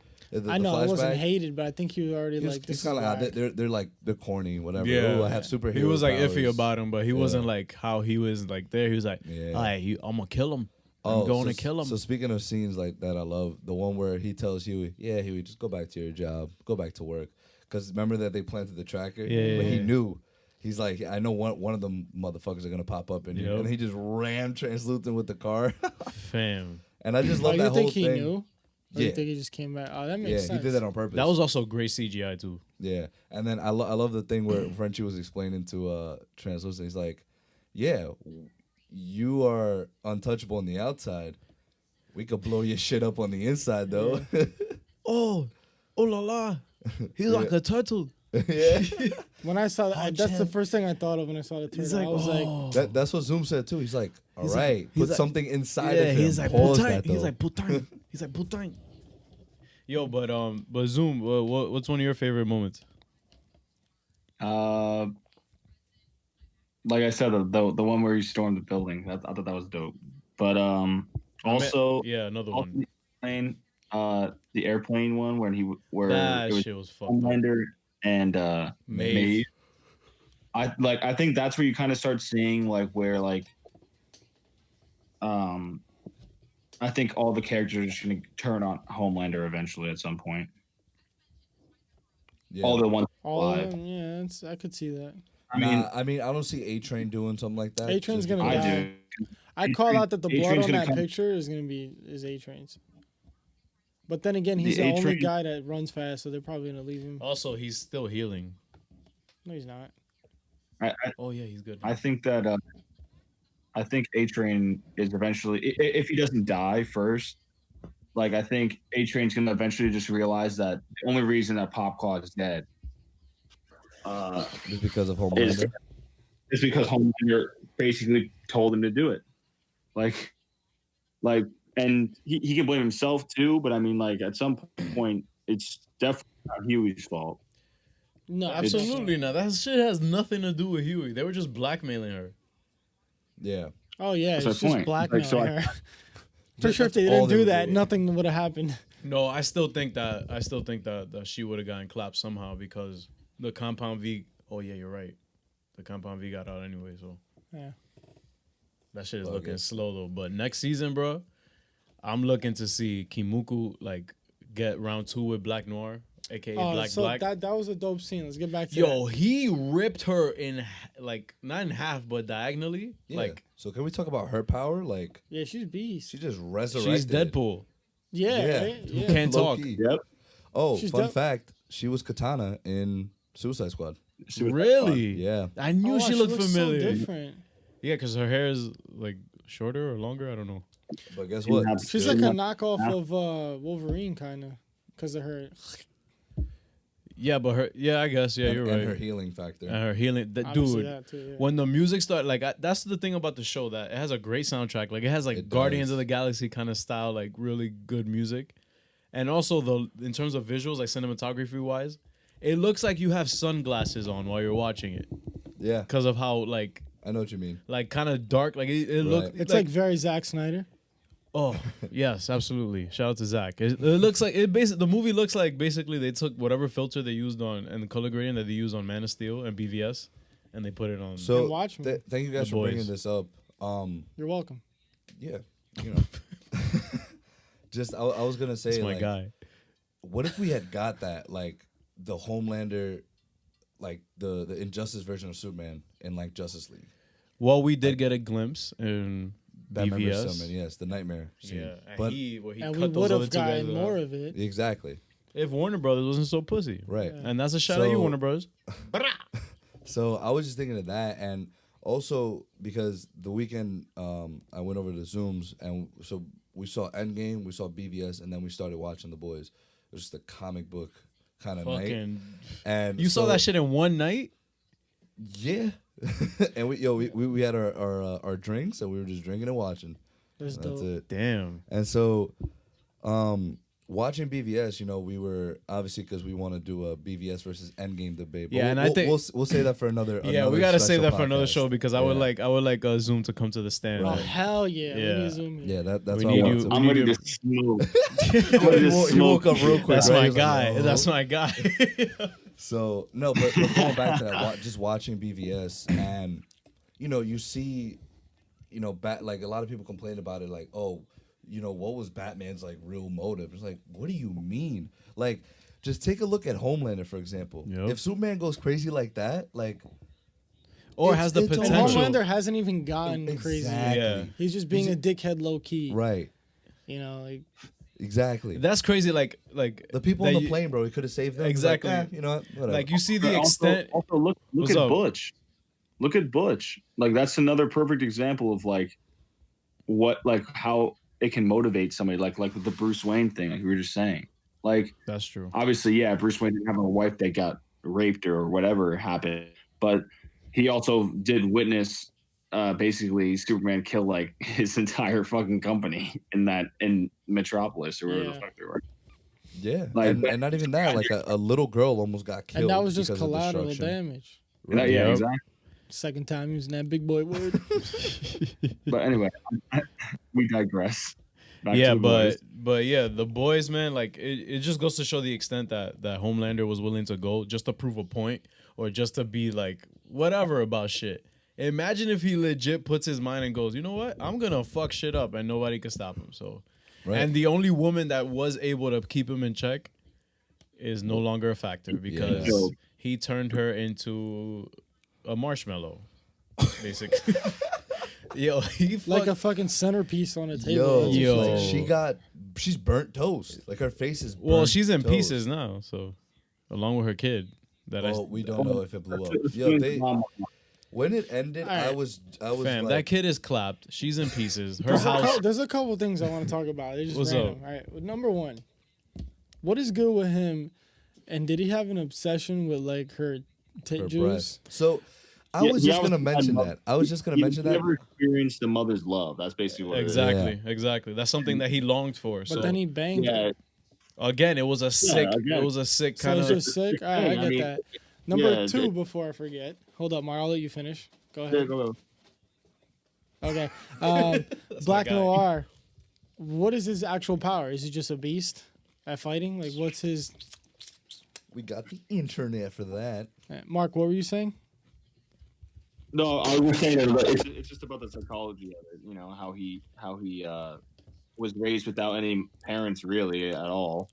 S4: I know it wasn't
S2: flashback?
S4: hated, but I think he was already
S2: He's,
S4: like,
S2: he's
S4: this
S2: kind
S4: is
S2: of like
S4: whack.
S2: they're like they're corny, whatever.
S1: Yeah.
S2: Ooh, I have superhero.
S1: He was like
S2: powers.
S1: iffy about him, but he wasn't like how he was like there. He was like,
S2: Yeah.
S1: all right, I'm gonna kill him. I'm going to kill him.
S2: So speaking of scenes like that, I love the one where he tells Huey, "Yeah, Huey, just go back to your job, go back to work." Because remember that they planted the tracker,
S1: Yeah,
S2: but he
S1: yeah.
S2: knew. He's like, I know one of them motherfuckers are gonna pop up in here,
S1: Yep.
S2: and he just rammed Translucent with the car.
S1: Fam.
S2: And I just
S4: Oh,
S2: love
S4: you
S2: that
S4: think
S2: whole
S4: he
S2: thing.
S4: knew? Or
S2: Yeah.
S4: you think he just came back? Oh, that makes
S2: Yeah,
S4: sense.
S2: he did that on purpose.
S1: That was also great CGI too.
S2: Yeah, and then I love the thing where Frenchie was explaining to Translucent. He's like, "Yeah, you are untouchable on the outside. We could blow your shit up on the inside, though."
S1: Oh la la. He's like a turtle.
S2: Yeah,
S4: When I saw that,
S1: Punch
S4: that's the
S1: him.
S4: first thing I thought of when I saw the
S1: He's
S4: trailer.
S1: like,
S4: I was like,
S2: that's what Zoom said too. He's like, "All
S1: He's
S2: right,
S1: like- he's
S2: put
S1: like-
S2: something inside
S1: Yeah,
S2: of him."
S1: he's like
S2: Pause
S1: putain.
S2: that, though.
S1: He's like putain. He's like putain. Yo, but Zoom, what's one of your favorite moments?
S3: Like I said, the one where he stormed the building. I thought that was dope. But also,
S1: Yeah, another
S3: also
S1: one.
S3: the airplane one where
S1: That
S3: it was
S1: shit was fucked up.
S3: Homelander and
S1: Maeve.
S3: Maeve. I think that's where you kind of start seeing like where like I think all the characters are just gonna turn on Homelander eventually at some point.
S2: Yeah.
S3: All the ones
S4: all of
S3: alive.
S4: them, yeah, I could see that.
S3: I mean,
S2: I mean, I don't see A-Train doing something like that.
S4: A-Train's
S2: just
S4: gonna
S3: I
S2: because-
S4: die.
S3: do.
S4: I call out that the blood
S3: A-Train's
S4: on
S3: gonna
S4: that
S3: come-
S4: picture is A-Train's. But then again, he's
S3: The
S4: the only
S3: A-Train-
S4: guy that runs fast, so they're probably gonna leave him.
S1: Also, he's still healing.
S4: No, he's not.
S1: Oh yeah, he's good.
S3: I think that I think A-Train is eventually if he doesn't die first, like I think A-Train's gonna eventually just realize that the only reason that Popclaw is dead
S2: just because of
S3: is
S2: Homelander.
S3: because Homelander basically told him to do it. Like and he can blame himself too, but I mean like at some point it's definitely not Huey's fault.
S4: No,
S1: Absolutely not. That shit has nothing to do with Huey. They were just blackmailing her.
S2: Yeah,
S4: Oh yeah,
S3: That's
S4: it's
S3: my
S4: just
S3: point.
S4: blackmailing
S3: Like, so I-
S4: her. For sure, if they
S2: That's all
S4: didn't
S2: they
S4: do
S2: were
S4: that,
S2: doing.
S4: nothing would have happened.
S1: No, I still think that she would have gotten clapped somehow because the Compound V. Oh yeah, you're right. The Compound V got out anyway, so
S4: Yeah.
S1: that shit is
S2: Fuck
S1: looking
S2: it.
S1: slow though. But next season, bro, I'm looking to see Kimuku like get round 2 with Black Noir, aka Black
S4: so
S1: Black.
S4: that was a dope scene. Let's get back to
S1: Yo, he ripped her in like not in half, but diagonally.
S2: yeah.
S1: Like
S2: So can we talk about her power? Like,
S4: that. Yeah, she's beast.
S2: she just resurrected.
S1: she's Deadpool.
S4: Yeah,
S2: Yeah.
S4: right?
S1: Who
S4: yeah.
S1: can't talk.
S2: Low-key.
S3: Yep.
S2: Oh,
S4: She's
S2: fun
S4: dope.
S2: fact: she was Katana in Suicide Squad.
S3: She was-
S1: Really?
S2: Yeah,
S1: I knew
S4: Oh,
S1: she
S4: wow,
S1: looked
S4: looks
S1: familiar.
S4: So different.
S1: Yeah, because her hair is like shorter or longer. I don't know.
S2: but guess
S3: She
S2: what?
S3: has-
S4: She's
S3: Yeah.
S4: like a knockoff of Wolverine, kind of, because of her.
S1: Yeah, but her. Yeah, I guess. Yeah,
S2: and,
S1: you're
S2: and
S1: right.
S2: her healing factor.
S1: And her healing.
S4: Obviously
S1: Dude,
S4: that too, yeah.
S1: when the music started, like that's the thing about the show that it has a great soundtrack. Like it has like
S2: It
S1: Guardians
S2: does.
S1: of the Galaxy kind of style, like really good music, and also in terms of visuals, like cinematography wise, it looks like you have sunglasses on while you're watching it
S2: Yeah,
S1: because of how like
S2: I know what you mean.
S1: kind of dark. Like it look.
S2: Right.
S4: It's like very Zack Snyder.
S1: Oh yes, absolutely. Shout out to Zach. It looks like the movie looks like basically they took whatever filter they used on and the color grading that they used on Man of Steel and BVS, and they put it on.
S2: So
S4: And watch me.
S2: thank you guys
S1: The
S2: for bringing
S1: boys.
S2: this up.
S4: You're welcome.
S2: Yeah, you know. Just I was gonna say,
S1: That's my
S2: like,
S1: guy.
S2: what if we had got that, like, the Homelander, like the Injustice version of Superman in like Justice League?
S1: Well, we did get a glimpse in
S2: Batman vs
S1: BVS.
S2: Superman, yes, the nightmare scene.
S1: Yeah, and
S2: but
S1: he
S4: And we
S1: cut those
S4: would
S1: other
S4: have
S1: two guys
S4: gotten
S1: out.
S4: more of it.
S2: exactly
S1: If Warner Brothers wasn't so pussy.
S2: right.
S4: Yeah.
S1: And that's a shout out you,
S2: So-
S1: Warner Brothers.
S2: So I was just thinking of that, and also because the weekend I went over to Zooms, and so we saw Endgame, we saw BVS, and then we started watching The Boys. It was just a comic book kind of night.
S1: Fucking.
S2: And
S1: You saw
S2: so-
S1: that shit in one night?
S2: Yeah. And we had our drinks, and we were just drinking and watching.
S4: That's
S2: That's
S4: dope.
S2: it.
S1: Damn.
S2: And so, watching BVS, you know, we were obviously because we want to do a BVS versus Endgame debate. But
S1: Yeah, and I
S2: we'll,
S1: think-
S2: we'll say that for another.
S1: Yeah,
S2: another
S1: we gotta save
S2: special
S1: that for another
S2: podcast.
S1: show because I would like Zoom to come to the stand.
S4: Oh
S2: Right.
S4: hell yeah!
S1: Yeah.
S4: We need Zoom in.
S2: Yeah, that's
S1: We
S2: what
S1: need
S2: I want
S1: you-
S2: to.
S1: we
S3: I'm
S1: need
S3: ready
S1: to-
S3: to smoke.
S2: He woke up real quick.
S1: That's
S2: right?
S1: my
S2: He was like,
S1: guy.
S2: "Oh."
S1: That's my guy.
S2: So no, but going back to that, just watching BVS, and you know, you see, you know, like a lot of people complain about it, like, oh, you know, what was Batman's like real motive? It's like, what do you mean? Like, just take a look at Homelander, for example.
S1: Yep.
S2: If Superman goes crazy like that, like,
S1: Or
S2: It's-
S1: has the
S2: it's
S4: And
S1: potential.
S4: Homelander hasn't even gotten crazy.
S2: Exactly.
S1: Yeah.
S4: He's just being a dickhead low key.
S2: right,
S4: You know, like
S2: exactly.
S1: That's crazy. Like
S2: The people on
S1: that
S2: the
S1: you-
S2: plane, bro, he could have saved them. It's like,
S1: Exactly.
S2: you know what? Whatever.
S1: Like you see the
S3: Also-
S1: extent.
S3: Also, look
S1: What's
S3: at
S1: up?
S3: Butch. Look at Butch. Like that's another perfect example of like what like how it can motivate somebody. Like with the Bruce Wayne thing, like we were just saying. Like
S1: That's true.
S3: obviously, yeah, Bruce Wayne didn't have a wife that got raped or whatever happened, but he also did witness basically Superman kill like his entire fucking company in Metropolis or wherever
S4: Yeah.
S3: the fuck they were.
S2: yeah,
S3: like-
S2: and not even that. Like a little girl almost got killed.
S4: and that was just
S2: because of
S4: collateral
S2: destruction.
S4: damage.
S2: Right.
S3: Yeah,
S1: Yep.
S3: exactly.
S4: Second time using that big boy word.
S3: But anyway, we digress. Back
S1: Yeah,
S3: to the boys.
S1: but yeah, the boys, man, like it just goes to show the extent that Homelander was willing to go just to prove a point or just to be like whatever about shit. Imagine if he legit puts his mind and goes, you know what, I'm gonna fuck shit up and nobody can stop him. So,
S2: Right.
S1: and the only woman that was able to keep him in check is no longer a factor because
S3: Yeah.
S1: he turned her into a marshmallow, basically. Yo, he
S4: Like
S1: fucked-
S4: a fucking centerpiece on a table.
S2: Yo,
S4: That's
S1: Yo.
S2: like she's burnt toast. Like her face is.
S1: well,
S2: burnt
S1: she's in
S2: toast.
S1: pieces now, so along with her kid. That
S2: Well, we don't know if it blew up.
S3: It's
S2: Yo,
S3: doing mom-
S2: when it ended, I
S4: Alright.
S2: was
S1: fam,
S2: like,
S1: that kid is clapped. She's in pieces. Her
S4: There's
S1: house.
S4: there's a couple things I want to talk about. They're just
S1: What's
S4: random.
S1: up?
S4: All right. Well, number one, what is good with him? And did he have an obsession with like her tit
S2: her
S4: juice?
S2: breast. So I
S3: Yeah,
S2: was
S3: yeah,
S2: just
S3: I was
S2: gonna mention
S3: talking
S2: that. I was just gonna
S3: You
S2: mention that.
S3: never experienced the mother's love. That's basically what
S1: Exactly. That's something that he longed for.
S4: But
S1: So
S4: then he
S3: it is.
S4: banged
S3: Yeah,
S4: her.
S1: again, it was a sick.
S3: again.
S1: It was a sick
S4: So
S1: kind
S4: it's
S1: of.
S4: just sick. All right, I
S3: I
S4: get
S3: mean,
S4: that. Number
S3: yeah,
S4: two,
S3: it-
S4: before I forget. Hold up, Mar. I'll let you finish. Go
S3: yeah,
S4: ahead.
S3: go.
S4: Okay.
S1: That's
S4: Black
S1: my guy.
S4: Noir. What is his actual power? Is he just a beast at fighting? Like, what's his?
S2: We got the internet for that.
S4: Mark, what were you saying?
S3: No, I was saying that it's just about the psychology of it. You know how he was raised without any parents really at all.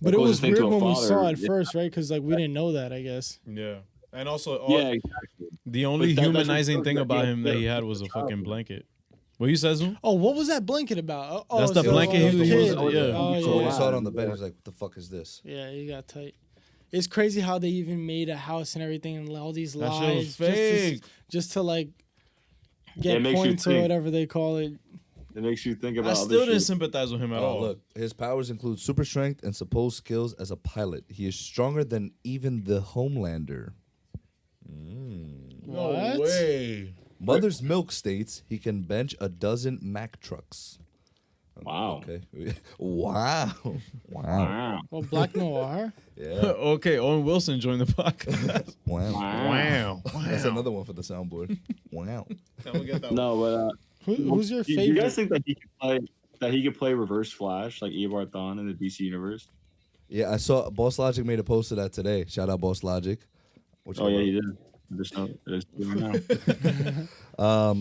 S4: But it was
S3: Closest thing to
S4: weird
S3: a
S4: when we
S3: father,
S4: saw it
S3: yeah.
S4: first, right? Because like we didn't know that, I guess.
S1: Yeah, and also
S3: Yeah, exactly.
S1: the only
S3: But that's what
S1: humanizing
S3: shows
S1: thing
S3: that
S1: about
S3: he
S1: him that he had was a fucking blanket. What you said, Zoom?
S4: Oh, what was that blanket about? Oh,
S1: That's the
S4: so,
S1: blanket
S2: he
S4: the
S2: was
S4: kid.
S2: using,
S1: yeah.
S4: Oh,
S2: So when
S4: yeah.
S2: he saw it on the bed, he was like, "What the fuck is this?"
S4: Yeah, he got tight. It's crazy how they even made a house and everything and all these
S1: That shit
S4: lies
S1: was fake.
S4: just to like
S3: Yeah,
S4: get
S3: it makes you
S4: points or
S3: think.
S4: whatever they call it.
S3: It makes you think
S1: I
S3: about
S1: still
S3: other
S1: didn't
S3: shit.
S1: sympathize with him at
S2: Oh,
S1: all.
S2: look, his powers include super strength and supposed skills as a pilot. He is stronger than even the Homelander.
S4: What?
S1: way.
S2: Mother's Milk states he can bench 12 Mack trucks.
S3: Wow.
S2: Okay. Wow. Wow.
S3: Wow.
S4: Well, Black Noir.
S2: Yeah.
S1: Okay, Owen Wilson joined the podcast.
S2: Wow.
S1: Wow.
S2: That's another one for the soundboard. Wow.
S3: No, but
S4: Who's your
S3: do you guys
S4: favorite?
S3: think that he could play Reverse Flash like Eobard Thawne in the DC universe?
S2: Yeah, I saw Boss Logic made a post of that today. Shout out Boss Logic. Which
S3: Oh yeah, he did. Just know it is now.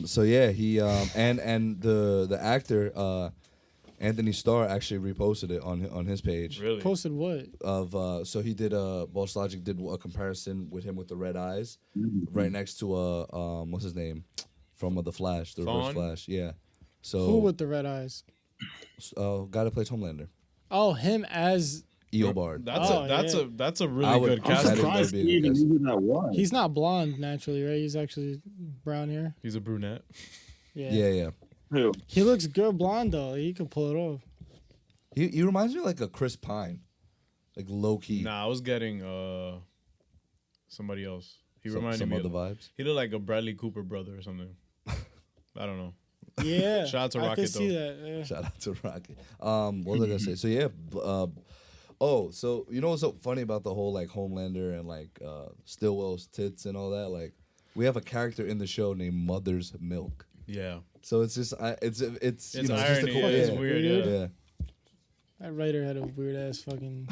S2: So yeah, he and the actor Anthony Starr actually reposted it on his page.
S1: Really?
S4: Posted what?
S2: Of so he did Boss Logic did a comparison with him with the red eyes,
S3: Mm-hmm.
S2: right next to what's his name from the Flash, the Reverse
S1: Thawne?
S2: Flash. Yeah.
S4: Who
S2: So
S4: with the red eyes?
S2: guy that plays Homelander,
S4: Oh, him as
S2: Eobard.
S1: That's a really
S2: I would-
S1: good
S3: I'm
S2: I didn't
S1: casting.
S2: know
S3: surprised
S2: it'd
S3: he
S2: be a
S3: even
S2: good
S3: knew who that was.
S4: he's not blonde naturally, right? He's actually brown hair.
S1: He's a brunette.
S4: Yeah.
S2: Yeah.
S3: Who?
S4: He looks good blonde though. He could pull it off.
S2: He reminds me of like a Chris Pine, like low key.
S1: Nah, I was getting somebody else. He reminded
S2: some
S1: me
S2: other
S1: of,
S2: vibes.
S1: he looked like a Bradley Cooper brother or something. I don't know.
S4: Yeah.
S1: Shout out to
S4: I
S1: Rocket,
S4: could see
S1: though.
S4: that. Yeah.
S2: Shout out to Rocket. What was I gonna say? So yeah. So you know what's so funny about the whole like Homelander and like Stillwell's tits and all that? Like, we have a character in the show named Mother's Milk.
S1: Yeah.
S2: So it's just it's
S1: It's
S2: you know,
S1: irony.
S2: just a cool,
S1: It's
S2: yeah.
S1: weird.
S4: Weird.
S1: Yeah.
S2: Yeah.
S4: That writer had a weird ass fucking.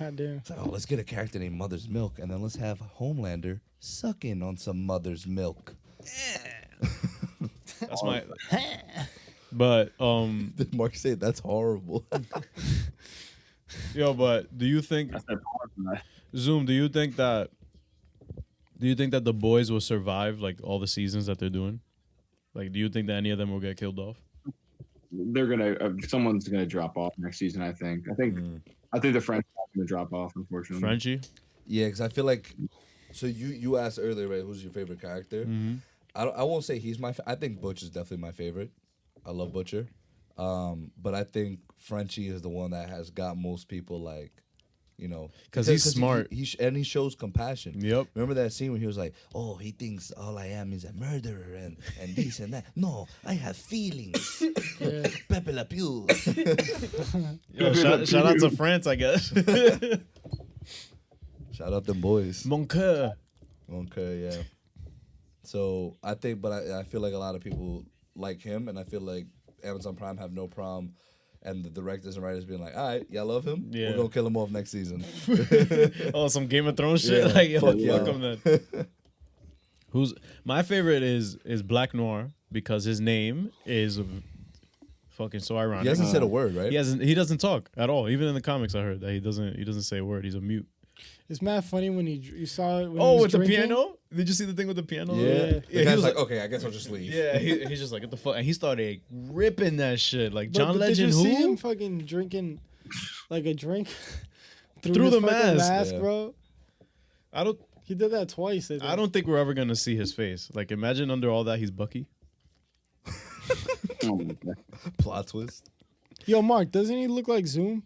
S4: Goddamn.
S2: It's like, oh, let's get a character named Mother's Milk, and then let's have Homelander sucking on some Mother's Milk.
S1: That's my. But
S2: Did Mark say that's horrible?
S1: yo, but do you think
S3: That's that part from that.
S1: Zoom? Do you think that the boys will survive like all the seasons that they're doing? Like, do you think that any of them will get killed off?
S3: They're gonna. Someone's gonna drop off next season. I think. I think the French are gonna drop off. Unfortunately.
S1: Frenchie.
S2: Yeah, because I feel like. So you asked earlier, right? Who's your favorite character?
S1: Mm-hmm.
S2: I won't say he's my. I think Butch is definitely my favorite. I love Butcher, but I think Frenchie is the one that has got most people like, you know,
S1: 'Cause he's smart.
S2: And he shows compassion.
S1: Yep.
S2: Remember that scene when he was like, "Oh, he thinks all I am is a murderer and this and that." No, I have feelings.
S4: Yeah.
S2: Pepe Le Pew.
S1: Yo, shout out to France, I guess.
S2: Shout out them boys.
S1: Mon coeur.
S2: Okay, yeah. So I think, but I feel like a lot of people like him, and I feel like Amazon Prime have no problem, and the directors and writers being like, "All right, y'all love him.
S1: Yeah.
S2: We're gonna kill him off next season."
S1: Oh, some Game of Thrones shit.
S2: Yeah,
S1: Like, yo,
S2: fuck
S1: fuck
S2: yeah.
S1: him then. Who's my favorite is Black Noir because his name is fucking so ironic.
S2: He hasn't said a word, right?
S1: He doesn't talk at all. Even in the comics, I heard that he doesn't say a word. He's a mute.
S4: It's mad funny when you saw it. When he
S1: Oh,
S4: was
S1: with
S4: drinking.
S1: the piano? Did you see the thing with the piano?
S2: Yeah.
S4: Yeah.
S2: The
S1: he
S2: guy's
S1: was
S2: like, "Okay, I guess I'll just leave."
S1: Yeah, he's just like, what the fuck? And he started ripping that shit. Like, John
S4: But did you
S1: Legend,
S4: see
S1: who?
S4: him fucking drinking like a drink
S1: Through
S4: his
S1: the
S4: fucking
S1: mask.
S2: Yeah.
S4: bro?
S1: I
S4: He did that twice.
S1: I don't think we're ever gonna see his face. Like, imagine under all that, he's Bucky.
S3: Oh my God.
S2: Plot twist.
S4: Yo, Mark, doesn't he look like Zoom?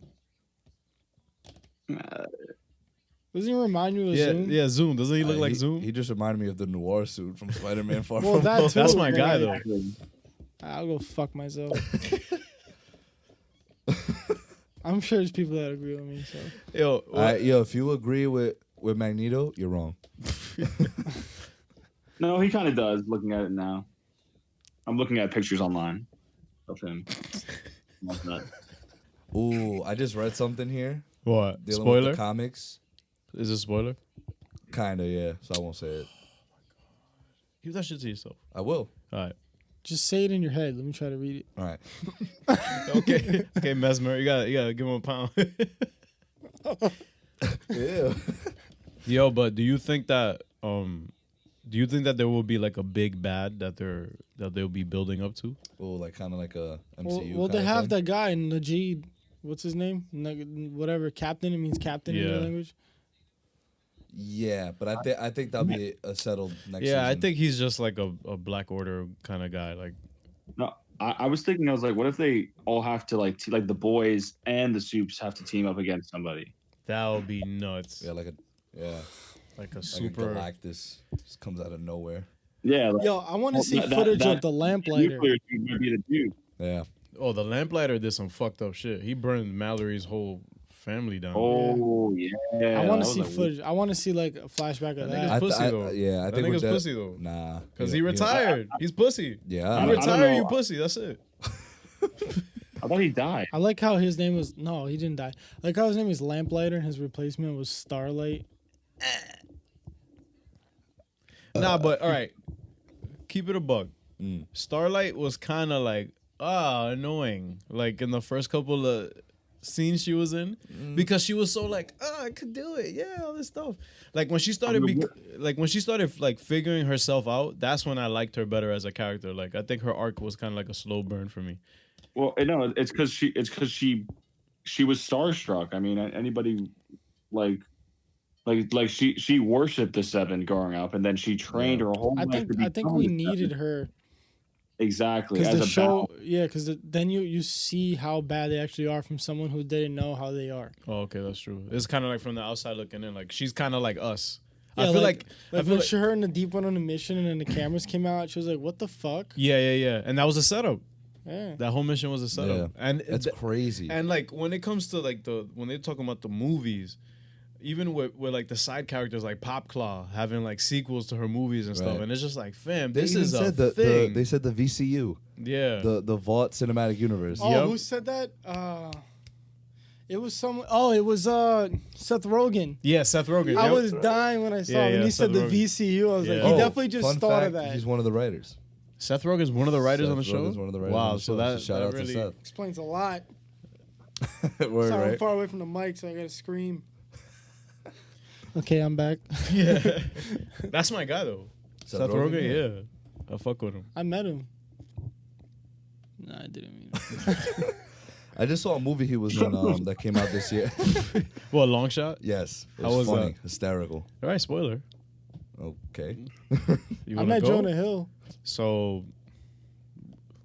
S4: Doesn't he remind you of
S1: Yeah,
S4: Zoom?
S1: yeah, Zoom. Doesn't he look like Zoom?
S2: He just reminded me of the noir suit from Spider-Man Far
S4: Well,
S2: From
S4: that
S2: Home.
S4: too.
S1: That's my
S4: man.
S1: guy, though.
S4: I'll go fuck myself. I'm sure there's people that agree with me. So
S1: Yo,
S2: Yo, if you agree with Magneto, you're wrong.
S3: No, he kind of does. Looking at it now, I'm looking at pictures online of him. Like that.
S2: Ooh, I just read something here.
S1: what?
S2: Dealing with
S1: Spoiler?
S2: the comics.
S1: Is it a spoiler?
S2: Kinda, yeah. So I won't say it.
S1: Keep that shit to yourself.
S2: I will.
S1: All right.
S4: just say it in your head. Let me try to read it.
S2: All right.
S1: Okay. Okay, Mesmer. You gotta give him a pound.
S2: Yeah.
S1: Yo, but do you think that there will be like a big bad that they'll be building up to?
S2: Oh, like kind of like a MCU.
S4: Well, they
S2: kinda
S4: have
S2: thing.
S4: that guy Najee. What's his name? Whatever. Captain. It means captain in
S1: Yeah.
S4: their language.
S2: Yeah, but I think that'll be a settled next season.
S1: Yeah, I think he's just like a Black Order kind of guy. Like,
S3: No, I was thinking, I was like, what if they all have to like the boys and the Soups have to team up against somebody?
S1: that would be nuts.
S2: Yeah, like a
S1: Like a
S2: like
S1: super.
S2: a Galactus just comes out of nowhere.
S3: Yeah. Like,
S4: Yo, I want to
S3: well,
S4: see
S3: that-
S4: footage
S3: that
S4: of the lamplighter.
S3: nuclear dude might be the dude.
S2: Yeah.
S1: Oh, the Lamplighter did some fucked up shit. He burned Mallory's whole family down.
S3: Oh yeah.
S4: I want
S3: that
S4: to see
S3: was, like,
S4: footage. I want to see like a flashback of
S1: That nigga's
S4: that.
S1: pussy, though.
S2: Yeah, I
S1: That
S2: think with
S1: nigga's
S2: that,
S1: pussy, though.
S2: Nah,
S1: Because
S2: you
S1: he
S2: know-
S1: retired. He's pussy.
S2: Yeah.
S1: You
S3: I don't
S1: retire,
S3: know.
S1: you pussy. That's it.
S3: I thought he died.
S4: I like how his name was. No, he didn't die. I like how his name is Lamplighter and his replacement was Starlight.
S1: Nah, but all right. Keep it a buck.
S2: Mm.
S1: Starlight was kind of like annoying. Like in the first couple of scenes she was in, because she was so like, I could do it, yeah, all this stuff. Like when she started, like figuring herself out, that's when I liked her better as a character. Like I think her arc was kind of like a slow burn for me.
S3: Well, no, it's because she was starstruck. I mean, anybody like she worshipped the Seven growing up, and then she trained her whole
S4: I
S3: life
S4: think
S3: to
S4: I think
S3: become
S4: we
S3: the
S4: needed
S3: Seven.
S4: her
S3: Exactly,
S4: because
S3: as
S4: the
S3: a
S4: show,
S3: balance.
S4: yeah, because then you see how bad they actually are from someone who didn't know how they are.
S1: Oh, okay, that's true. It's kind of like from the outside looking in. Like she's kind of like us.
S4: Yeah,
S1: I feel like I feel
S4: when
S1: like
S4: she her in the deep one on the mission, and then the cameras came out, she was like, "What the fuck?"
S1: yeah, and that was a setup.
S4: Yeah.
S1: That whole mission was a setup, and
S2: That's crazy.
S1: And like when it comes to like when they're talking about the movies, even with like the side characters like Pop Claw having like sequels to her movies and stuff,
S2: Right.
S1: and it's just like, fam,
S2: They
S1: this
S2: even
S1: is a
S2: said
S1: thing.
S2: they said the VCU,
S1: yeah,
S2: the Vault Cinematic Universe.
S4: Oh,
S1: Yep.
S4: who said that? It was some. Oh, it was Seth Rogen.
S1: yeah, Seth Rogen.
S4: I
S1: Yep.
S4: was dying when I saw
S1: Yeah,
S4: him. And
S1: yeah,
S4: he said
S1: Seth
S4: the
S1: Rogen.
S4: VCU. I was like,
S1: Yeah.
S4: he
S1: Oh,
S4: definitely just
S2: fun
S4: thought
S2: fact,
S4: of that.
S2: he's one of the writers.
S1: Seth Rogen's one of the writers on the
S2: Seth
S1: show.
S2: Rogen's one of the writers
S1: Wow,
S2: on the
S1: so
S2: show.
S1: that
S2: So shout
S1: that
S2: out
S1: really,
S2: to Seth.
S4: Explains a lot.
S2: Word,
S4: Sorry, I'm
S2: right?
S4: far away from the mic, so I gotta scream. Okay, I'm back.
S1: Yeah, that's my guy though.
S2: Seth
S1: Seth
S2: Rogen,
S1: Rogen, yeah, I fuck with him.
S4: I met him. No, I didn't mean it.
S2: I just saw a movie he was in that came out this year.
S1: Well, long shot.
S2: Yes, it
S1: How
S2: was
S1: was
S2: funny,
S1: that?
S2: hysterical.
S1: All right, spoiler.
S2: Okay.
S1: You
S4: I
S1: wanna
S4: met
S1: go?
S4: Jonah Hill.
S1: So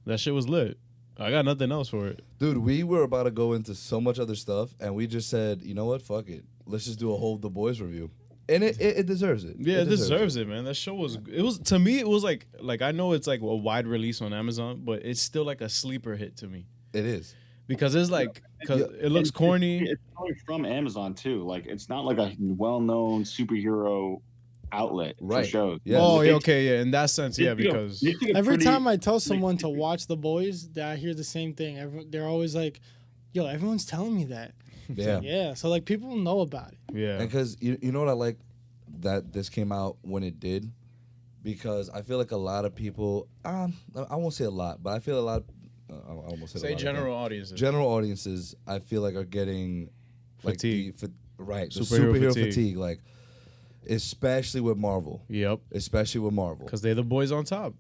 S1: that shit was lit. I got nothing else for it.
S2: Dude, we were about to go into so much other stuff, and we just said, you know what, fuck it. Let's just do a whole The Boys review. And it deserves it.
S1: Yeah, it deserves it, man. That show was. It was to me. It was like I know it's like a wide release on Amazon, but it's still like a sleeper hit to me
S2: It is.
S1: because it's like because it looks corny.
S3: It's coming from Amazon too. Like it's not like a well-known superhero outlet
S2: Right.
S3: for shows.
S2: Yeah.
S1: Oh, yeah,
S3: It's-
S1: okay, yeah. In that sense, yeah,
S3: it's, you know,
S1: because
S3: it's a
S4: Every
S3: pretty-
S4: time I tell someone to watch The Boys, that I hear the same thing. They're always like, "Yo, everyone's telling me that."
S2: Yeah.
S4: Yeah, so like people know about it.
S1: yeah,
S2: And because you know what I like that this came out when it did, because I feel like a lot of people, I won't say a lot, but I feel a lot. I almost said a
S1: say
S2: lot
S1: general audiences.
S2: General audiences, I feel like are getting
S1: Fatigue.
S2: right, the
S1: Superhero
S2: superhero
S1: fatigue.
S2: fatigue, like especially with Marvel,
S1: Yep,
S2: especially with Marvel.
S1: because they're the boys on top.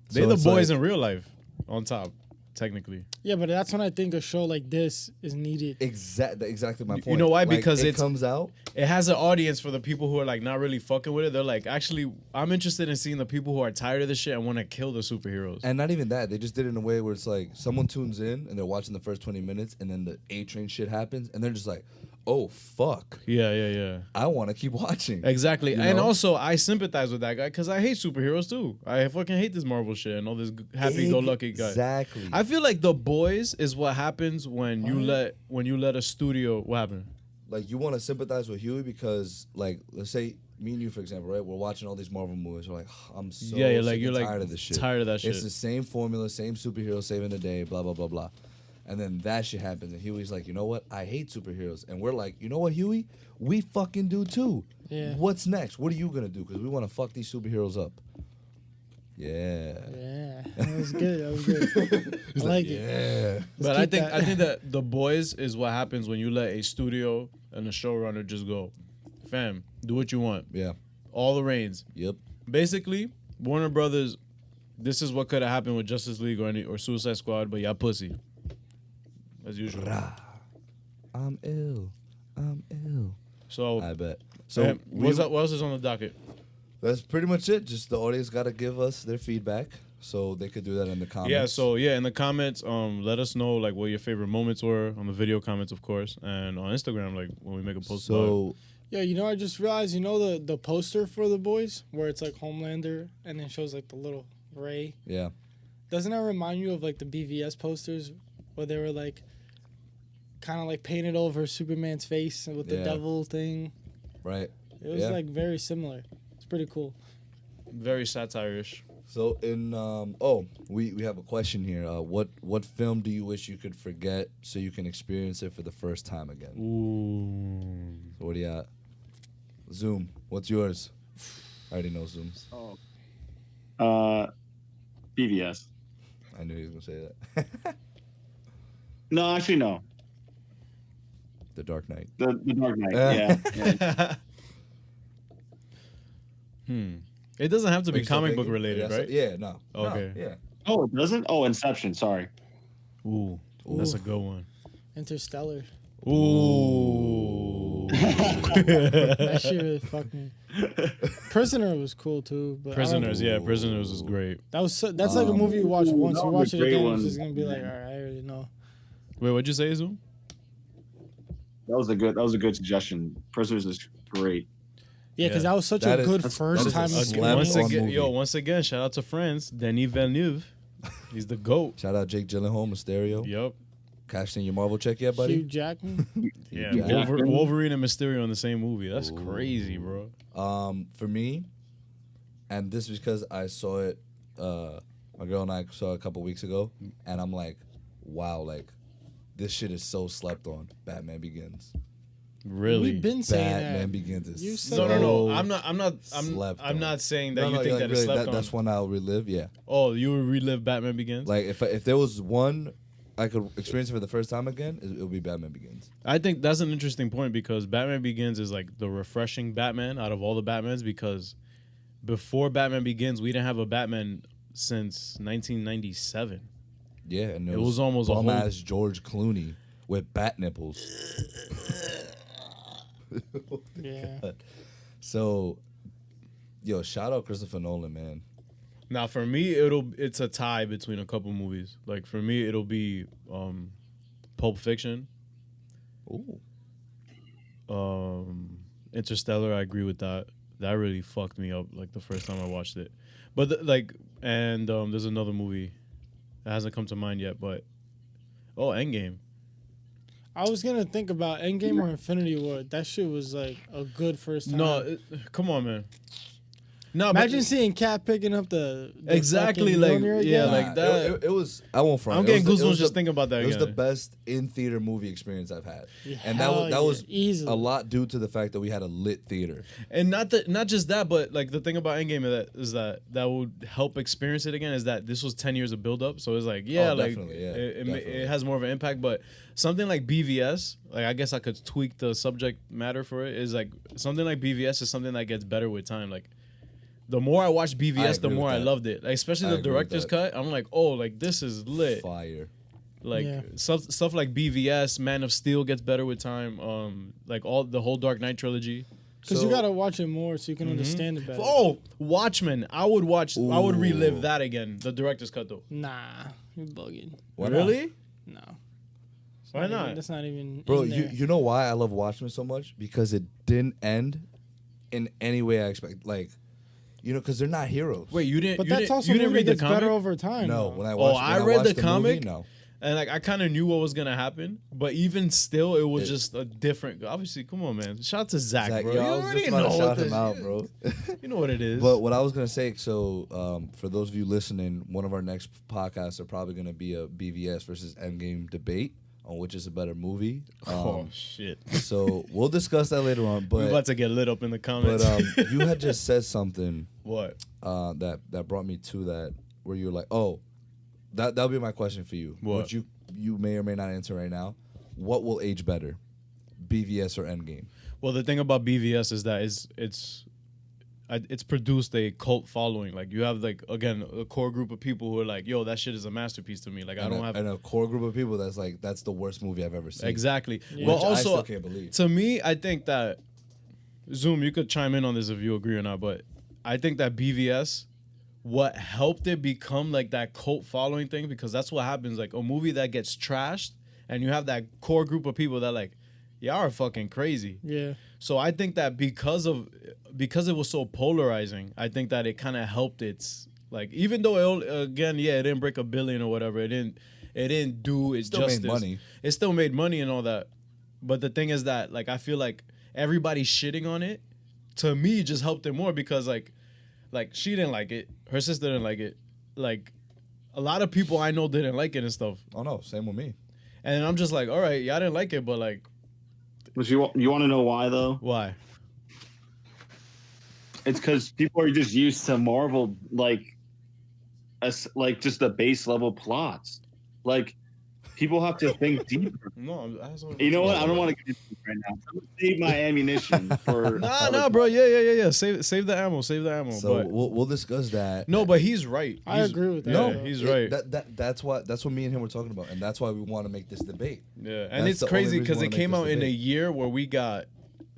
S2: So
S1: They're the
S2: it's
S1: boys
S2: like-
S1: in real life on top, technically.
S4: Yeah, but that's when I think a show like this is needed.
S2: Exactly my
S1: You
S2: point.
S1: know why?
S2: Like,
S1: Because
S2: it
S1: it's-
S2: comes out.
S1: It has an audience for the people who are like not really fucking with it. They're like, actually, I'm interested in seeing the people who are tired of this shit and want to kill the superheroes.
S2: And not even that, they just did it in a way where it's like someone tunes in and they're watching the first 20 minutes and then the A Train shit happens and they're just like, oh, fuck.
S1: Yeah.
S2: I want to keep watching.
S1: Exactly.
S2: You
S1: And
S2: know?
S1: also, I sympathize with that guy because I hate superheroes too. I fucking hate this Marvel shit and all this happy-go-lucky guy.
S2: Exactly.
S1: I feel like The Boys is what happens when you let a studio. What happened?
S2: Like, you want to sympathize with Huey because, like, let's say me and you, for example, right? We're watching all these Marvel movies. We're like, I'm so
S1: Yeah,
S2: sick
S1: like
S2: and
S1: you're like
S2: tired of this shit.
S1: tired of that
S2: It's
S1: shit.
S2: the same formula, same superhero saving the day, blah, blah, blah, blah. And then that shit happens. And Huey's like, you know what? I hate superheroes. And we're like, you know what, Huey? We fucking do too.
S4: Yeah.
S2: What's next? What are you going to do? Because we want to fuck these superheroes up. Yeah.
S4: Yeah, that was good. That was good. I like it.
S2: Yeah.
S1: But
S4: keep that.
S1: I think that The Boys is what happens when you let a studio and a showrunner just go, fam, do what you want,
S2: Yeah.
S1: all the reins.
S2: Yep.
S1: Basically, Warner Brothers, this is what could have happened with Justice League or Suicide Squad, but y'all pussy, as usual.
S2: Rah. I'm ill.
S1: So,
S2: I bet. So
S1: what else is on the docket?
S2: that's pretty much it. Just the audience got to give us their feedback, so they could do that in the comments.
S1: Yeah, so in the comments, let us know like what your favorite moments were on the video comments, of course, and on Instagram, like when we make a post. about it.
S2: So
S4: Yeah, you know, I just realized, you know, the poster for The Boys where it's like Homelander and then shows like the little ray.
S2: yeah,
S4: Doesn't that remind you of like the BVS posters where they were like kind of like painted over Superman's face with the
S2: Yeah.
S4: devil thing?
S2: right.
S4: It was
S2: Yeah.
S4: like very similar. It's pretty cool.
S1: Very satire-ish.
S2: So in we have a question here. What film do you wish you could forget so you can experience it for the first time again?
S1: Ooh.
S2: So what do you got? Zoom. What's yours? I already know Zooms.
S3: Oh. BVS.
S2: I knew he was gonna say that.
S3: No, actually, no.
S2: The Dark Knight.
S3: The Dark Knight. Yeah. Yeah.
S1: It doesn't have to
S2: Are
S1: be
S2: you still
S1: comic book
S2: thinking?
S1: related,
S2: Yeah,
S1: right?
S2: Yeah, no.
S1: Okay.
S2: No, yeah.
S3: Oh, it doesn't? Oh, Inception. Sorry.
S1: Ooh, that's a good one.
S4: Interstellar.
S1: Ooh.
S4: That shit really fucked me. Prisoner was cool too, but
S1: Prisoners, yeah, Prisoners was great.
S4: that's like a movie you watch once.
S3: that
S4: You
S3: was
S4: watch
S3: a
S4: it
S3: great
S4: again,
S3: one.
S4: it's just gonna be like, all right, I already know.
S1: Wait, what'd you say, Zoom?
S3: That was a good suggestion. Prisoners is great.
S4: Yeah, because
S1: Yeah.
S4: that was such
S2: That
S4: a
S2: is-
S4: good
S2: that's-
S4: first
S2: that is a
S4: time
S2: slap
S4: experience.
S1: Once
S2: on
S1: again,
S2: movie.
S1: once again, shout out to France, Denis Villeneuve. He's the GOAT.
S2: Shout out Jake Gyllenhaal, Mysterio.
S1: Yup.
S2: Cashed in your Marvel check yet, buddy?
S4: Hugh Jackman.
S1: Yeah,
S3: Jackman.
S1: Wolverine and Mysterio in the same movie. That's
S2: Ooh.
S1: crazy, bro.
S2: For me, and this is because I saw it. My girl and I saw it a couple weeks ago, and I'm like, wow, like this shit is so slept on. Batman Begins.
S1: Really?
S4: We've been saying
S2: Batman
S4: that.
S2: Begins is
S4: You said
S2: so
S1: No.
S2: slept
S1: I'm
S2: on.
S1: not saying that
S2: No,
S1: you
S2: no,
S1: think
S2: like,
S1: that
S2: really,
S1: it's slept on.
S2: that's one I'll relive. Yeah,
S1: Oh, you would relive Batman Begins?
S2: like if there was one I could experience it for the first time again, it would be Batman Begins.
S1: I think that's an interesting point because Batman Begins is like the refreshing Batman out of all the Batmans because before Batman Begins, we didn't have a Batman since 1997.
S2: Yeah, and
S1: It was almost a
S2: bum
S1: whole-
S2: ass George Clooney with bat nipples.
S4: Yeah.
S2: So, yo, shout out Christopher Nolan, man.
S1: Now for me, it's a tie between a couple movies. Like for me, it'll be Pulp Fiction,
S2: Ooh.
S1: Interstellar. I agree with that. That really fucked me up like the first time I watched it. But there's another movie that hasn't come to mind yet. But Endgame.
S4: I was gonna think about Endgame or Infinity War. That shit was like a good first time.
S1: No, come on, man. No,
S4: Imagine
S1: but,
S4: seeing Cat picking up the
S1: Exactly,
S4: fucking
S1: like,
S4: Mjolnir
S1: yeah,
S4: again.
S1: like that.
S2: It was. I won't front.
S1: I'm
S2: It
S1: getting
S2: was the- it
S1: goosebumps
S2: was
S1: just
S2: the-
S1: thinking about that.
S2: It was the
S1: again.
S2: best in theater movie experience I've had,
S4: Yeah,
S2: and
S4: hell
S2: that
S4: yeah,
S2: was
S4: easily.
S2: a lot due to the fact that we had a lit theater.
S1: And not just that, but like the thing about Endgame is that would help experience it again is that this was 10 years of build up. So it's like, yeah,
S2: Oh,
S1: like
S2: definitely, yeah,
S1: it
S2: definitely.
S1: has more of an impact. But something like BVS, like I guess I could tweak the subject matter for it, is like something like BVS is something that gets better with time. Like the more I watched BVS, the
S2: agree
S1: more
S2: with
S1: I
S2: that.
S1: loved it. Like, especially
S2: I
S1: the
S2: agree with
S1: director's
S2: that.
S1: cut. I'm like, oh, like this is lit.
S2: Fire.
S1: Like
S4: Yeah.
S1: stuff like BVS, Man of Steel gets better with time. Like the whole Dark Knight trilogy.
S4: Because
S2: So-
S4: you gotta watch it more so you can understand it better.
S1: Oh, Watchmen! I would
S2: Ooh.
S1: relive that again. The director's cut though.
S4: Nah, you're bugging.
S2: Why not?
S1: Really?
S4: No. It's
S1: Why
S4: even-
S1: not?
S4: That's not even.
S2: Bro,
S4: in there.
S2: you know why I love Watchmen so much? Because it didn't end in any way I expect. Like, you know, because they're not heroes.
S1: Wait, you didn't?
S4: But
S1: you
S4: that's
S1: didn't,
S4: also
S1: you didn't
S4: movie
S1: read the
S4: gets
S1: comic?
S4: better over time.
S2: No,
S4: though.
S2: when I watched,
S1: I
S2: when
S1: read
S2: watched
S1: the
S2: movie,
S1: comic.
S2: no.
S1: And like I kind of knew what was gonna happen, but even still, it was
S2: It-
S1: just a different. Obviously, come on, man. Shout out to Zach,
S2: Zach,
S1: bro.
S2: yo,
S1: You
S2: I was
S1: already
S2: just about to
S1: know
S2: shout
S1: what
S2: him
S1: this-
S2: out, bro.
S1: You know what it is.
S2: But what I was gonna say, so for those of you listening, one of our next podcasts are probably gonna be a BVS versus Endgame debate on which is a better movie.
S1: oh shit,
S2: So we'll discuss that later on.
S1: we're
S2: But
S1: about to get lit up in the comments.
S2: you had just said something
S1: What?
S2: that brought me to that where you're like, oh, that'll be my question for you.
S1: What?
S2: Which you may or may not answer right now. What will age better, BVS or Endgame?
S1: Well, the thing about BVS is that it's produced a cult following. Like you have like again a core group of people who are like, yo, that shit is a masterpiece to me. Like I don't have
S2: and a core group of people that's the worst movie I've ever seen.
S1: exactly.
S4: Yeah.
S1: But
S2: Which I
S1: also
S2: still can't believe.
S1: to me, I think that Zoom, you could chime in on this if you agree or not, but I think that BVS, what helped it become like that cult following thing, because that's what happens. Like a movie that gets trashed, and you have that core group of people that like, y'all are fucking crazy.
S4: Yeah.
S1: So I think that because it was so polarizing, I think that it kind of helped its like even though it didn't break $1 billion or whatever, it didn't do its
S2: Still made
S1: justice.
S2: money.
S1: It still made money and all that. But the thing is that like I feel like everybody shitting on it to me just helped it more because like she didn't like it, her sister didn't like it, like a lot of people I know didn't like it and stuff.
S2: Oh no, same with me.
S1: And I'm just like, all right, y'all didn't like it, but like
S3: But you want to know why though?
S1: why?
S3: It's because people are just used to Marvel, like just the base level plots. Like, people have to think deeper.
S1: No, that's what
S3: You know what? I don't want to get into it right now. I'm gonna save my ammunition for.
S1: Nah, bro. Yeah. Save the ammo.
S2: So
S1: But
S2: we'll discuss that.
S1: no, but he's right.
S4: I agree with that.
S1: Yeah,
S4: No,
S1: he's right.
S2: That's what me and him were talking about, and that's why we want to make this debate.
S1: Yeah, and
S2: That's
S1: it's
S2: the
S1: crazy
S2: only
S1: because
S2: reason
S1: it
S2: we
S1: came
S2: wanna
S1: out
S2: make
S1: in
S2: this
S1: a
S2: debate.
S1: year where we got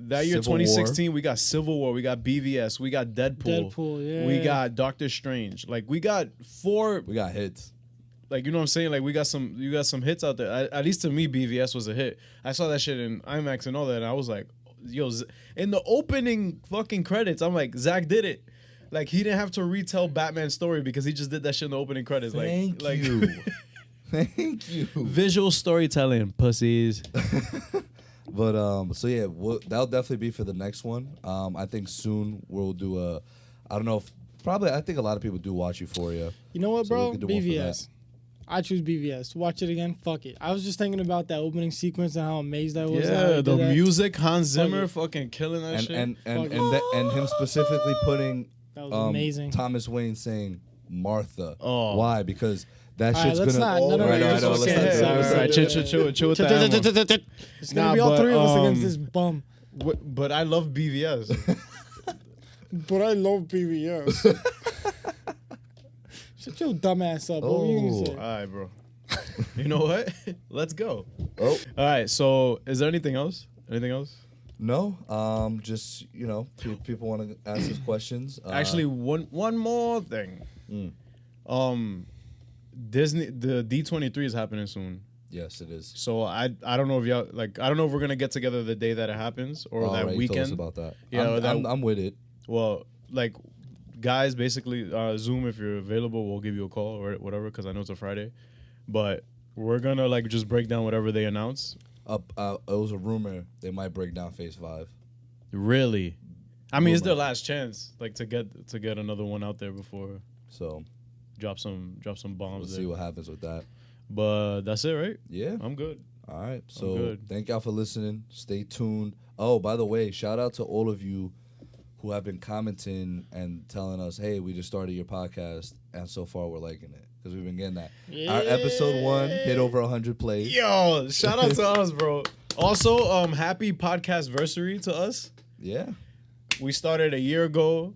S1: that year
S2: Civil War.
S1: 2016. We got Civil War. We got BVS. We got Deadpool.
S4: Deadpool, yeah.
S1: We got Doctor Strange. Like we got 4.
S2: We got hits.
S1: Like, you know what I'm saying? Like, you got some hits out there. At least to me, BVS was a hit. I saw that shit in IMAX and all that, and I was like, yo, in the opening fucking credits, I'm like, Zach did it. Like, he didn't have to retell Batman's story because he just did that shit in the opening credits.
S2: Thank
S1: like,
S2: you. Thank you.
S1: Visual storytelling, pussies.
S2: But so yeah, that'll definitely be for the next one. I think soon we'll do a. I don't know if I think a lot of people do watch Euphoria.
S4: You know what,
S2: So we
S4: bro?
S2: could do one for
S4: BVS. I choose BVS. Watch it again. Fuck it. I was just thinking about that opening sequence and how amazed I was.
S1: Yeah, the music, Hans Zimmer fucking killing that
S2: And
S1: shit.
S2: and him specifically putting
S4: That was amazing.
S2: Thomas Wayne saying Martha.
S1: Oh.
S2: Why? Because that
S4: All right,
S2: shit's
S4: let's
S2: gonna.
S4: not- none of
S2: Right,
S4: that
S2: I know,
S4: is
S2: let's
S4: okay.
S2: not do it,
S4: All
S2: let's not
S1: right,
S2: do it.
S1: chill with the ammo.
S4: It's gonna
S1: Nah,
S4: be all
S1: but,
S4: three of us against this bum.
S1: But I love BVS.
S4: But I love BVS. Shut your dumb ass up. What were you gonna say?
S1: All right, bro. You know what? Let's go.
S2: Oh
S1: All right. So, is there anything else? Anything else?
S2: no, just people want to ask us questions.
S1: Actually, one more thing. Disney, the D23 is happening soon.
S2: yes, it is.
S1: So I don't know if y'all I don't know if we're gonna get together the day that it happens or
S2: All
S1: that
S2: right, you told us
S1: weekend.
S2: about that.
S1: Yeah, or that-
S2: I'm with it.
S1: Well, like, guys, basically, Zoom, if you're available, we'll give you a call or whatever, because I know it's a Friday. But we're gonna like just break down whatever they announce.
S2: It was a rumor they might break down Phase 5.
S1: Really, I mean, it's their
S2: Rumor.
S1: last chance, like to get another one out there before
S2: So
S1: drop some bombs
S2: we'll
S1: there.
S2: see what happens with that.
S1: But that's it, right?
S2: Yeah.
S1: I'm good.
S2: All right. So
S1: good.
S2: thank y'all for listening. Stay tuned. Oh, by the way, shout out to all of you who have been commenting and telling us, hey, we just started your podcast, and so far we're liking it. Because we've been getting that. Our episode 1 hit over 100 plays.
S1: Yo, shout out to us, bro. Also, happy podcast-versary to us.
S2: Yeah.
S1: We started a year ago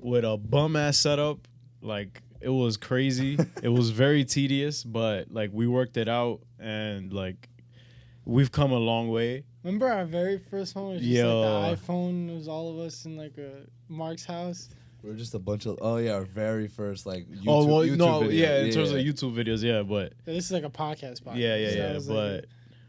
S1: with a bum-ass setup. Like, it was crazy. It was very tedious, but, like, we worked it out, and, like, we've come a long way.
S4: Remember our very first one was just
S1: Yo.
S4: like the iPhone. It was all of us in like a Mark's house.
S2: We're just a bunch of, our very first, like, YouTube,
S1: Oh, well,
S2: YouTube
S1: no,
S2: video.
S1: yeah, in terms of YouTube videos, yeah, but...
S4: This is like a podcast.
S1: Yeah,
S4: So
S1: yeah,
S4: I was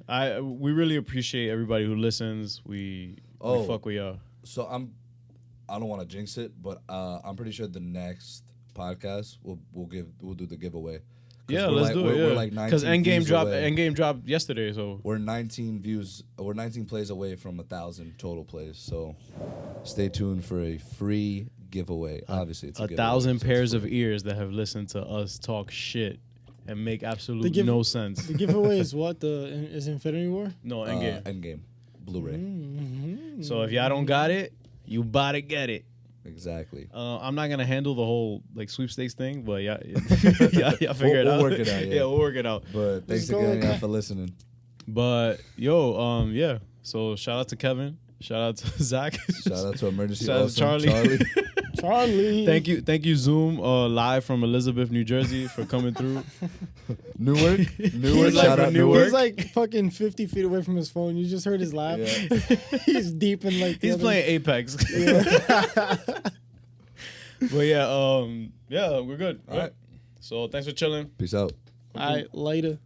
S1: but we really appreciate everybody who listens. We fuck with y'all.
S2: So I don't want to jinx it, but I'm pretty sure the next podcast we'll do the giveaway.
S1: Yeah, let's do it.
S2: We're
S1: Yeah,
S2: like 19
S1: because Endgame
S2: views
S1: dropped.
S2: away.
S1: Endgame dropped yesterday, so
S2: We're 19 plays away from 1,000 total plays. So stay tuned for a free giveaway. Obviously, it's a giveaway,
S1: 1,000
S2: so
S1: pairs
S2: it's
S1: of ears that have listened to us talk shit and make absolute
S4: give-
S1: no sense.
S4: The giveaway is what? Is Infinity War?
S1: No,
S2: free.
S1: Endgame.
S2: Endgame Blu-ray.
S4: Mm-hmm.
S1: So if y'all don't got it, you bout to get it.
S2: Exactly.
S1: I'm not gonna handle the whole like sweepstakes thing, but yeah, y'all figure it
S2: We'll
S1: out.
S2: work it out, yeah.
S1: We'll work it out.
S2: But thanks
S4: Just go
S2: again
S4: with
S2: y'all
S4: that.
S2: for listening.
S1: But yo, yeah. So shout out to Kevin. Shout out to Zach.
S2: Shout out to Emergency
S1: Shout out to
S2: Awesome
S1: Charlie.
S4: Charlie.
S1: Thank you, Zoom, live from Elizabeth, New Jersey, for coming through.
S2: Newark.
S1: He's
S2: Shout
S1: like
S2: out
S1: Newark.
S4: He's like fucking 50 feet away from his phone. You just heard his laugh.
S2: Yeah.
S4: He's deep in like. the
S1: He's
S4: other-
S1: playing Apex. But yeah, we're good.
S2: All right.
S1: So thanks for chilling.
S2: Peace out.
S4: All right, later.